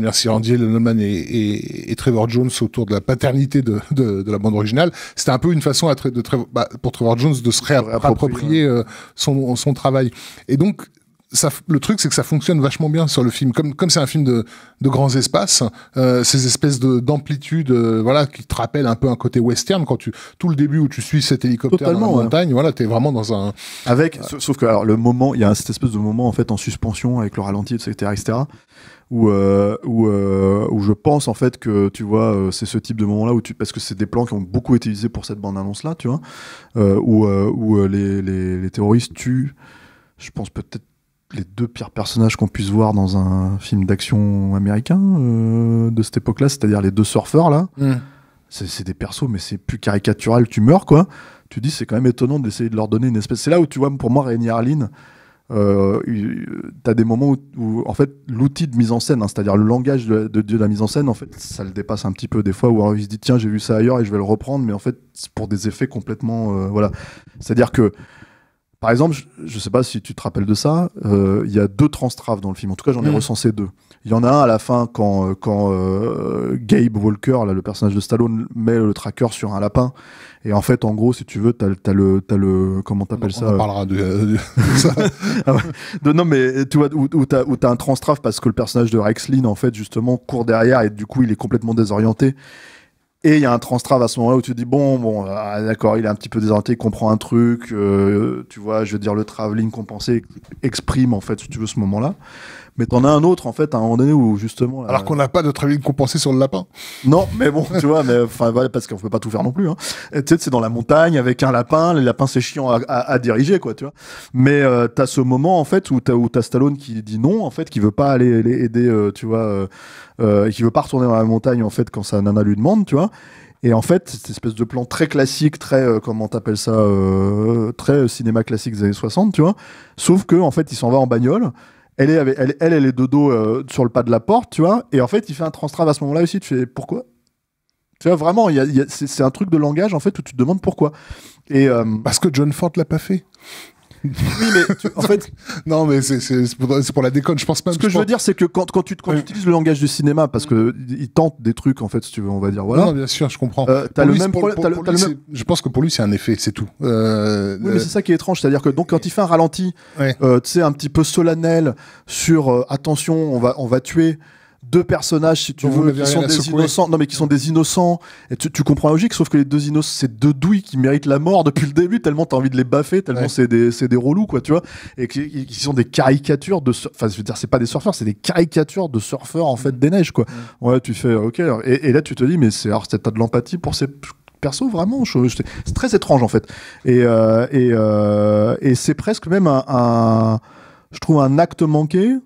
merci, Randy Edelman et Trevor Jones autour de la paternité de la bande originale, c'était un peu une façon pour Trevor Jones de se réapproprier son travail. Et donc le truc, c'est que ça fonctionne vachement bien sur le film. Comme c'est un film de grands espaces, ces espèces d'amplitude, qui te rappellent un peu un côté western, tout le début où tu suis cet hélicoptère dans la montagne, t'es vraiment dans un... Sauf que, alors, le moment, il y a cette espèce de moment, en fait, en suspension, avec le ralenti, etc., où je pense, en fait, que, tu vois, c'est ce type de moment-là parce que c'est des plans qui ont beaucoup été utilisés pour cette bande-annonce-là, tu vois, où les terroristes tuent, je pense peut-être, les 2 pires personnages qu'on puisse voir dans un film d'action américain de cette époque-là, c'est-à-dire les 2 surfeurs là. C'est des persos, mais c'est plus caricatural, tu meurs, quoi. Tu dis, c'est quand même étonnant d'essayer de leur donner une espèce... C'est là où, tu vois, pour moi, Rémi Harlin, t'as des moments où en fait, l'outil de mise en scène, c'est-à-dire le langage de la mise en scène, en fait, ça le dépasse un petit peu des fois, où alors, il se dit, tiens, j'ai vu ça ailleurs et je vais le reprendre, mais en fait, c'est pour des effets complètement... C'est-à-dire que Par exemple, je sais pas si tu te rappelles de ça, il y a 2 transtraves dans le film. En tout cas, j'en ai recensé 2. Il y en a un à la fin quand Gabe Walker, là, le personnage de Stallone, met le tracker sur un lapin. Et en fait, en gros, si tu veux, t'as le comment t'appelles ça? On en parlera de ça. Ah ouais. Non, mais tu vois, où t'as un transtrave parce que le personnage de Rex Linn, en fait, justement, court derrière et du coup, il est complètement désorienté. Et il y a un transtrave à ce moment-là où tu te dis, bon, d'accord, il est un petit peu désorienté, il comprend un truc, tu vois, je veux dire, le travelling compensé exprime, en fait, si tu veux, ce moment-là. Mais t'en as un autre, en fait, à un moment donné où, justement... Alors qu'on n'a pas de travelling compensé sur le lapin. Non, mais bon, tu vois, mais enfin, voilà, parce qu'on peut pas tout faire non plus, hein. Tu sais, c'est dans la montagne, avec un lapin, les lapins, c'est chiant à diriger, quoi, tu vois. Mais t'as ce moment, en fait, où t'as Stallone qui dit non, en fait, qui veut pas aller aider, tu vois, et qui veut pas retourner dans la montagne, en fait, quand sa nana lui demande, tu vois. Et en fait, cette espèce de plan très classique, très, comment t'appelles ça, très cinéma classique des années 60, tu vois. Sauf que, en fait, il s'en va en bagnole. Elle est de dos sur le pas de la porte, tu vois. Et en fait, il fait un transtrave à ce moment-là aussi. Tu fais pourquoi? Tu vois, vraiment, c'est un truc de langage, en fait, où tu te demandes pourquoi. Et, Parce que John Ford l'a pas fait. Oui, mais en fait, non, mais c'est pour la déconne. Je pense pas. ce que je veux dire, c'est que quand tu utilises le langage du cinéma, parce que il tente des trucs, en fait, si tu veux, on va dire, voilà. Non, bien sûr, je comprends. T'as le même problème. Je pense que pour lui, c'est un effet, c'est tout. Oui, mais c'est ça qui est étrange, c'est-à-dire que donc quand il fait un ralenti, tu sais, un petit peu solennel sur attention, on va tuer 2 personnages, si tu veux, qui sont des innocents. Non, mais qui sont des innocents. Et tu comprends la logique, sauf que les 2 innocents, c'est 2 douilles qui méritent la mort depuis le début, tellement t'as envie de les baffer, tellement c'est des relous, quoi, tu vois. Et qui sont des caricatures de, enfin, je veux dire, c'est pas des surfeurs, c'est des caricatures de surfeurs, en fait, des neiges, quoi. Ouais, tu fais, ok. Et là, tu te dis, mais t'as de l'empathie pour ces persos, vraiment. C'est très étrange, en fait. Et c'est presque même je trouve un acte manqué.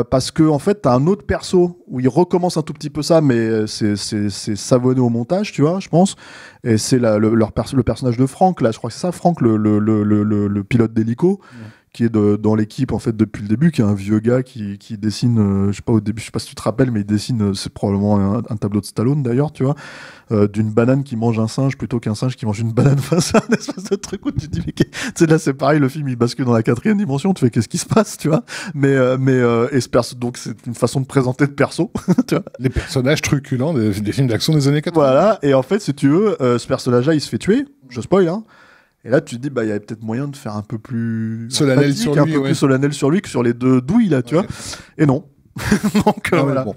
Parce que en fait t'as un autre perso où il recommence un tout petit peu ça, mais c'est savonné au montage, tu vois, je pense. Et c'est le personnage de Frank, là, je crois que c'est ça, Frank, le pilote d'hélico, qui est dans l'équipe en fait depuis le début, qui est un vieux gars qui dessine, je sais pas au début, je sais pas si tu te rappelles, mais il dessine, c'est probablement un tableau de Stallone d'ailleurs, tu vois, d'une banane qui mange un singe plutôt qu'un singe qui mange une banane. Enfin, c'est un espèce de truc où tu te dis, mais tu sais, là c'est pareil, le film il bascule dans la 4e dimension, tu fais qu'est-ce qui se passe, tu vois. Donc c'est une façon de présenter le perso, tu vois. Les personnages truculents des films d'action des années 80. Voilà, et en fait, si tu veux, ce personnage-là il se fait tuer, je spoil, hein. Et là, tu te dis, bah, il y avait peut-être moyen de faire un peu plus solennel sur lui, un peu plus solennel sur lui que sur les 2 douilles, là, tu vois. Et non. Donc, voilà. Bon.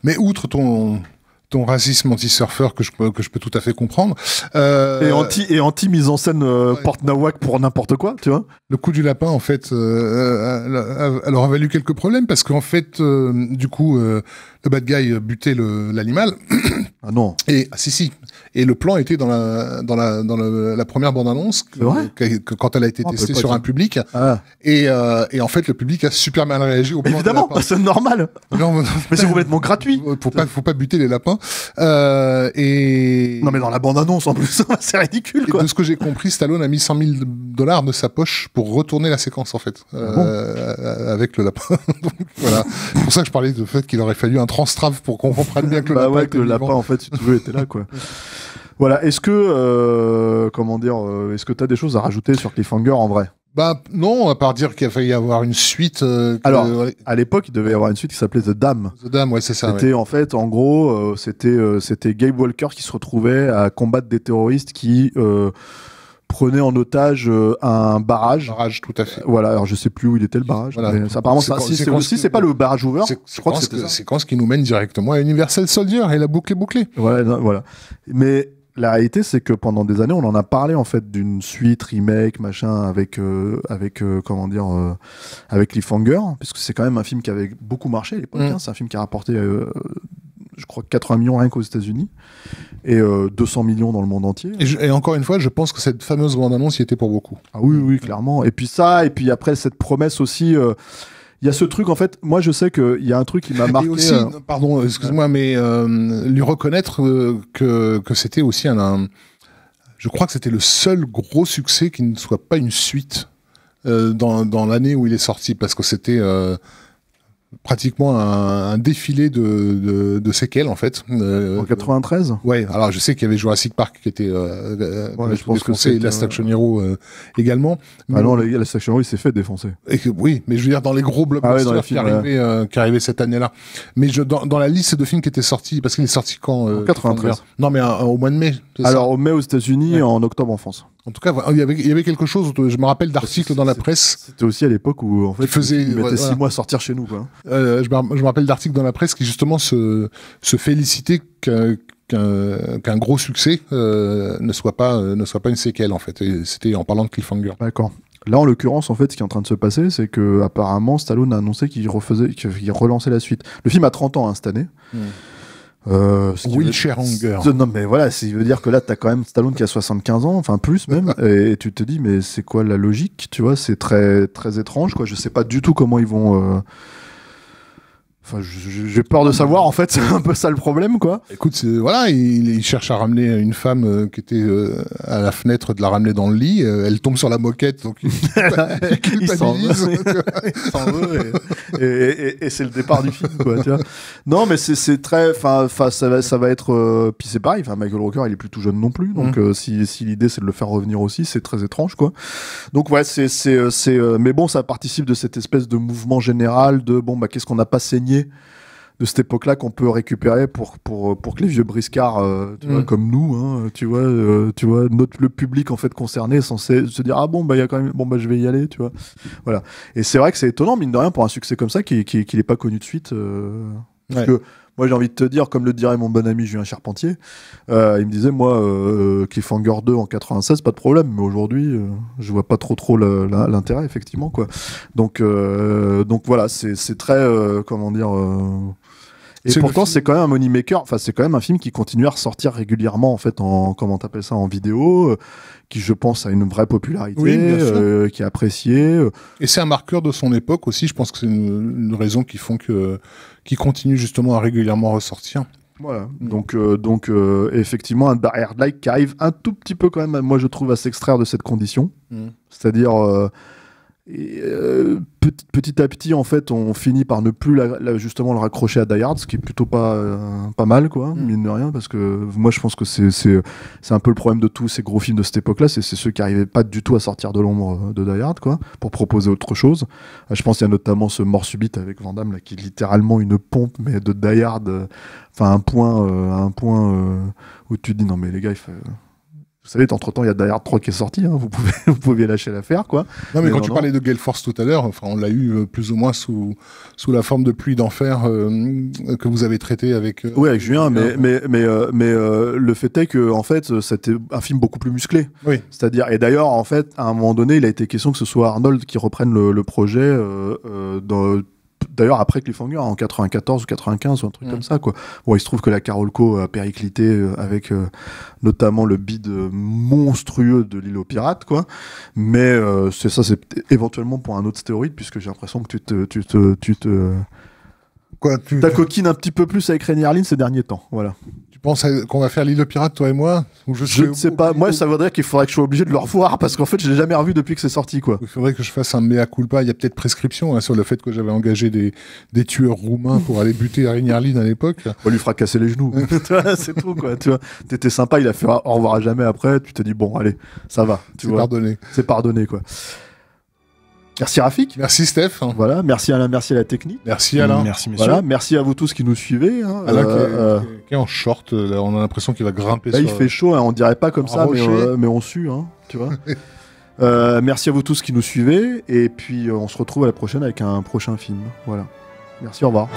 Mais outre ton racisme anti-surfeur que je peux tout à fait comprendre. Et anti mise en scène porte nawak pour n'importe quoi, tu vois. Le coup du lapin, en fait, alors a valu quelques problèmes parce qu'en fait, du coup, le bad guy butait l'animal. Ah non. Et si. Et le plan était dans la première bande-annonce que quand elle a été testée sur un public. Ah. Et en fait, le public a super mal réagi au plan. Évidemment, c'est normal. Non, mais c'est complètement gratuit. Faut pas buter les lapins. Non, mais dans la bande-annonce en plus, c'est ridicule, quoi. Et de ce que j'ai compris, Stallone a mis $100,000 de sa poche pour retourner la séquence, en fait, avec le lapin. Donc, voilà. C'est pour ça que je parlais du fait qu'il aurait fallu un transtrave pour qu'on comprenne bien que le lapin. Ouais, que le lapin, en fait, si tu veux, était là, quoi. Voilà. Est-ce que, est-ce que t'as des choses à rajouter sur Cliffhanger en vrai? Bah non, à part dire qu'il a failli y avoir une suite. Alors, à l'époque, il devait y avoir une suite qui s'appelait The Dam. The Dam, ouais, c'est ça. C'était en fait, en gros, c'était Gabe Walker qui se retrouvait à combattre des terroristes qui prenaient en otage un barrage. Barrage, tout à fait. Voilà. Alors, je sais plus où il était le barrage. Voilà. Mais apparemment, c'est pas le barrage Hoover. Je crois que c'était ça. Séquence qui nous mène directement à Universal Soldier et la boucle est bouclée. Voilà. Mais la réalité, c'est que pendant des années, on en a parlé en fait d'une suite, remake, machin, avec Cliffhanger, puisque c'est quand même un film qui avait beaucoup marché à l'époque. Hein. C'est un film qui a rapporté, je crois, 80 millions rien qu'aux États-Unis et 200 millions dans le monde entier. Et encore une fois, je pense que cette fameuse bande-annonce y était pour beaucoup. Ah oui, clairement. Et puis après cette promesse aussi. Il y a ce truc, en fait, moi je sais qu'il y a un truc qui m'a marqué. Et aussi, pardon, excuse-moi, mais lui reconnaître que c'était aussi je crois que c'était le seul gros succès qui ne soit pas une suite dans l'année où il est sorti, parce que c'était pratiquement un défilé de séquelles en fait. En 93. Ouais, alors je sais qu'il y avait Jurassic Park qui était je pense que défoncé, et Last Action Hero également. Ah non, Last Action Hero il s'est fait défoncer. Oui, mais je veux dire dans les gros blockbusters qui arrivaient cette année-là. Mais dans la liste de films qui étaient sortis, parce qu'il est sorti quand en 93. Non, mais au mois de mai. Alors au mai aux États-Unis, en octobre en France. En tout cas, il y avait quelque chose. Je me rappelle d'articles dans la presse. C'était aussi à l'époque où en fait il mettait 6 mois à sortir chez nous, quoi. Je me rappelle d'articles dans la presse qui justement se félicitait qu'un gros succès ne soit pas une séquelle en fait. Et c'était en parlant de cliffhanger. D'accord. Là, en l'occurrence, en fait, ce qui est en train de se passer, c'est que apparemment Stallone a annoncé qu'il relançait la suite. Le film a 30 ans cette année. Wheelchair Hunger. Non, mais voilà, ça veut dire que là, t'as quand même Stallone qui a 75 ans, enfin plus même, et tu te dis, mais c'est quoi la logique, tu vois, c'est très, très étrange, quoi. Je sais pas du tout comment ils vont. Enfin, j'ai peur de savoir, en fait, c'est un peu ça le problème, quoi. Écoute, voilà, il cherche à ramener une femme qui était à la fenêtre, de la ramener dans le lit. Elle tombe sur la moquette, donc il culpabilise. Il s'en veut, et c'est le départ du film, quoi, tu vois. Non, mais c'est très, enfin, ça va être, puis c'est pareil, enfin, Michael Rooker, il est plus tout jeune non plus, donc si l'idée c'est de le faire revenir aussi, c'est très étrange, quoi. Donc ouais, mais bon, ça participe de cette espèce de mouvement général de, bon, bah, qu'est-ce qu'on n'a pas saigné de cette époque-là qu'on peut récupérer pour que les vieux briscards tu vois, comme nous, hein, tu vois le public en fait concerné est censé se dire ah bon bah il y a quand même je vais y aller, tu vois, voilà. Et c'est vrai que c'est étonnant mine de rien pour un succès comme ça qu'il est pas connu de suite, parce que moi j'ai envie de te dire, comme le dirait mon bon ami Julien Charpentier, il me disait moi Cliffhanger 2 en 96 pas de problème, mais aujourd'hui je vois pas trop l'intérêt effectivement, quoi. Donc voilà, c'est très comment dire, et pourtant c'est quand même un money maker, enfin c'est quand même un film qui continue à ressortir régulièrement en fait en comment t'appelles ça, en vidéo, qui je pense a une vraie popularité, qui est apprécié. Et c'est un marqueur de son époque aussi, je pense que c'est une raison qui font qui continue justement à régulièrement ressortir. Voilà, donc effectivement un Die Hard-like qui arrive un tout petit peu quand même, moi je trouve, à s'extraire de cette condition, c'est-à-dire petit à petit en fait on finit par ne plus justement le raccrocher à Die Hard, ce qui est plutôt pas mal, quoi, mine de rien, parce que moi je pense que c'est un peu le problème de tous ces gros films de cette époque-là, c'est ceux qui arrivaient pas du tout à sortir de l'ombre de Die Hard, quoi, pour proposer autre chose. Je pense qu'il y a notamment ce Mort subite avec Van Damme là, qui est littéralement une pompe mais de Die Hard, enfin un point où tu te dis non mais les gars, vous savez, entre-temps, il y a Die Hard 3 qui est sorti, hein, vous pouvez lâcher l'affaire, quoi. Non, mais quand tu parlais de Gale Force tout à l'heure, enfin, on l'a eu plus ou moins sous la forme de Pluie d'enfer que vous avez traité avec... oui, avec Julien, mais le fait est que, en fait, c'était un film beaucoup plus musclé. Oui. C'est-à-dire, et d'ailleurs, en fait, à un moment donné, il a été question que ce soit Arnold qui reprenne le projet d'ailleurs après Cliffhanger en 94 ou 95 ou un truc comme ça, quoi. Bon, il se trouve que la Carolco a périclité avec notamment le bide monstrueux de l'île aux pirates, quoi. Mais c'est éventuellement pour un autre stéroïde, puisque j'ai l'impression que tu t'acoquines un petit peu plus avec Renny Harlin ces derniers temps, voilà. Tu penses qu'on va faire l'île aux pirates, toi et moi? Je ne sais pas. Moi, ça voudrait qu'il faudrait que je sois obligé de le revoir, parce qu'en fait, je l'ai jamais revu depuis que c'est sorti, quoi. Il faudrait que je fasse un mea culpa. Il y a peut-être prescription sur le fait que j'avais engagé des tueurs roumains pour aller buter Renny Harlin à l'époque. On lui fera casser les genoux. C'est tout, quoi. Tu vois, t'étais sympa, il a fait au revoir à jamais après. Tu t'es dit bon, allez, ça va. C'est pardonné. C'est pardonné, quoi. Merci Rafik. Merci Steph. Voilà, merci Alain, merci à la technique. Merci Alain. Merci messieurs. Voilà, merci à vous tous qui nous suivez. Hein. Alain qui est en short, là, on a l'impression qu'il va grimper. Là, il fait chaud, hein, on dirait pas comme ça, mais on sue, hein, tu vois. Merci à vous tous qui nous suivez, et puis on se retrouve à la prochaine avec un prochain film. Voilà. Merci, au revoir.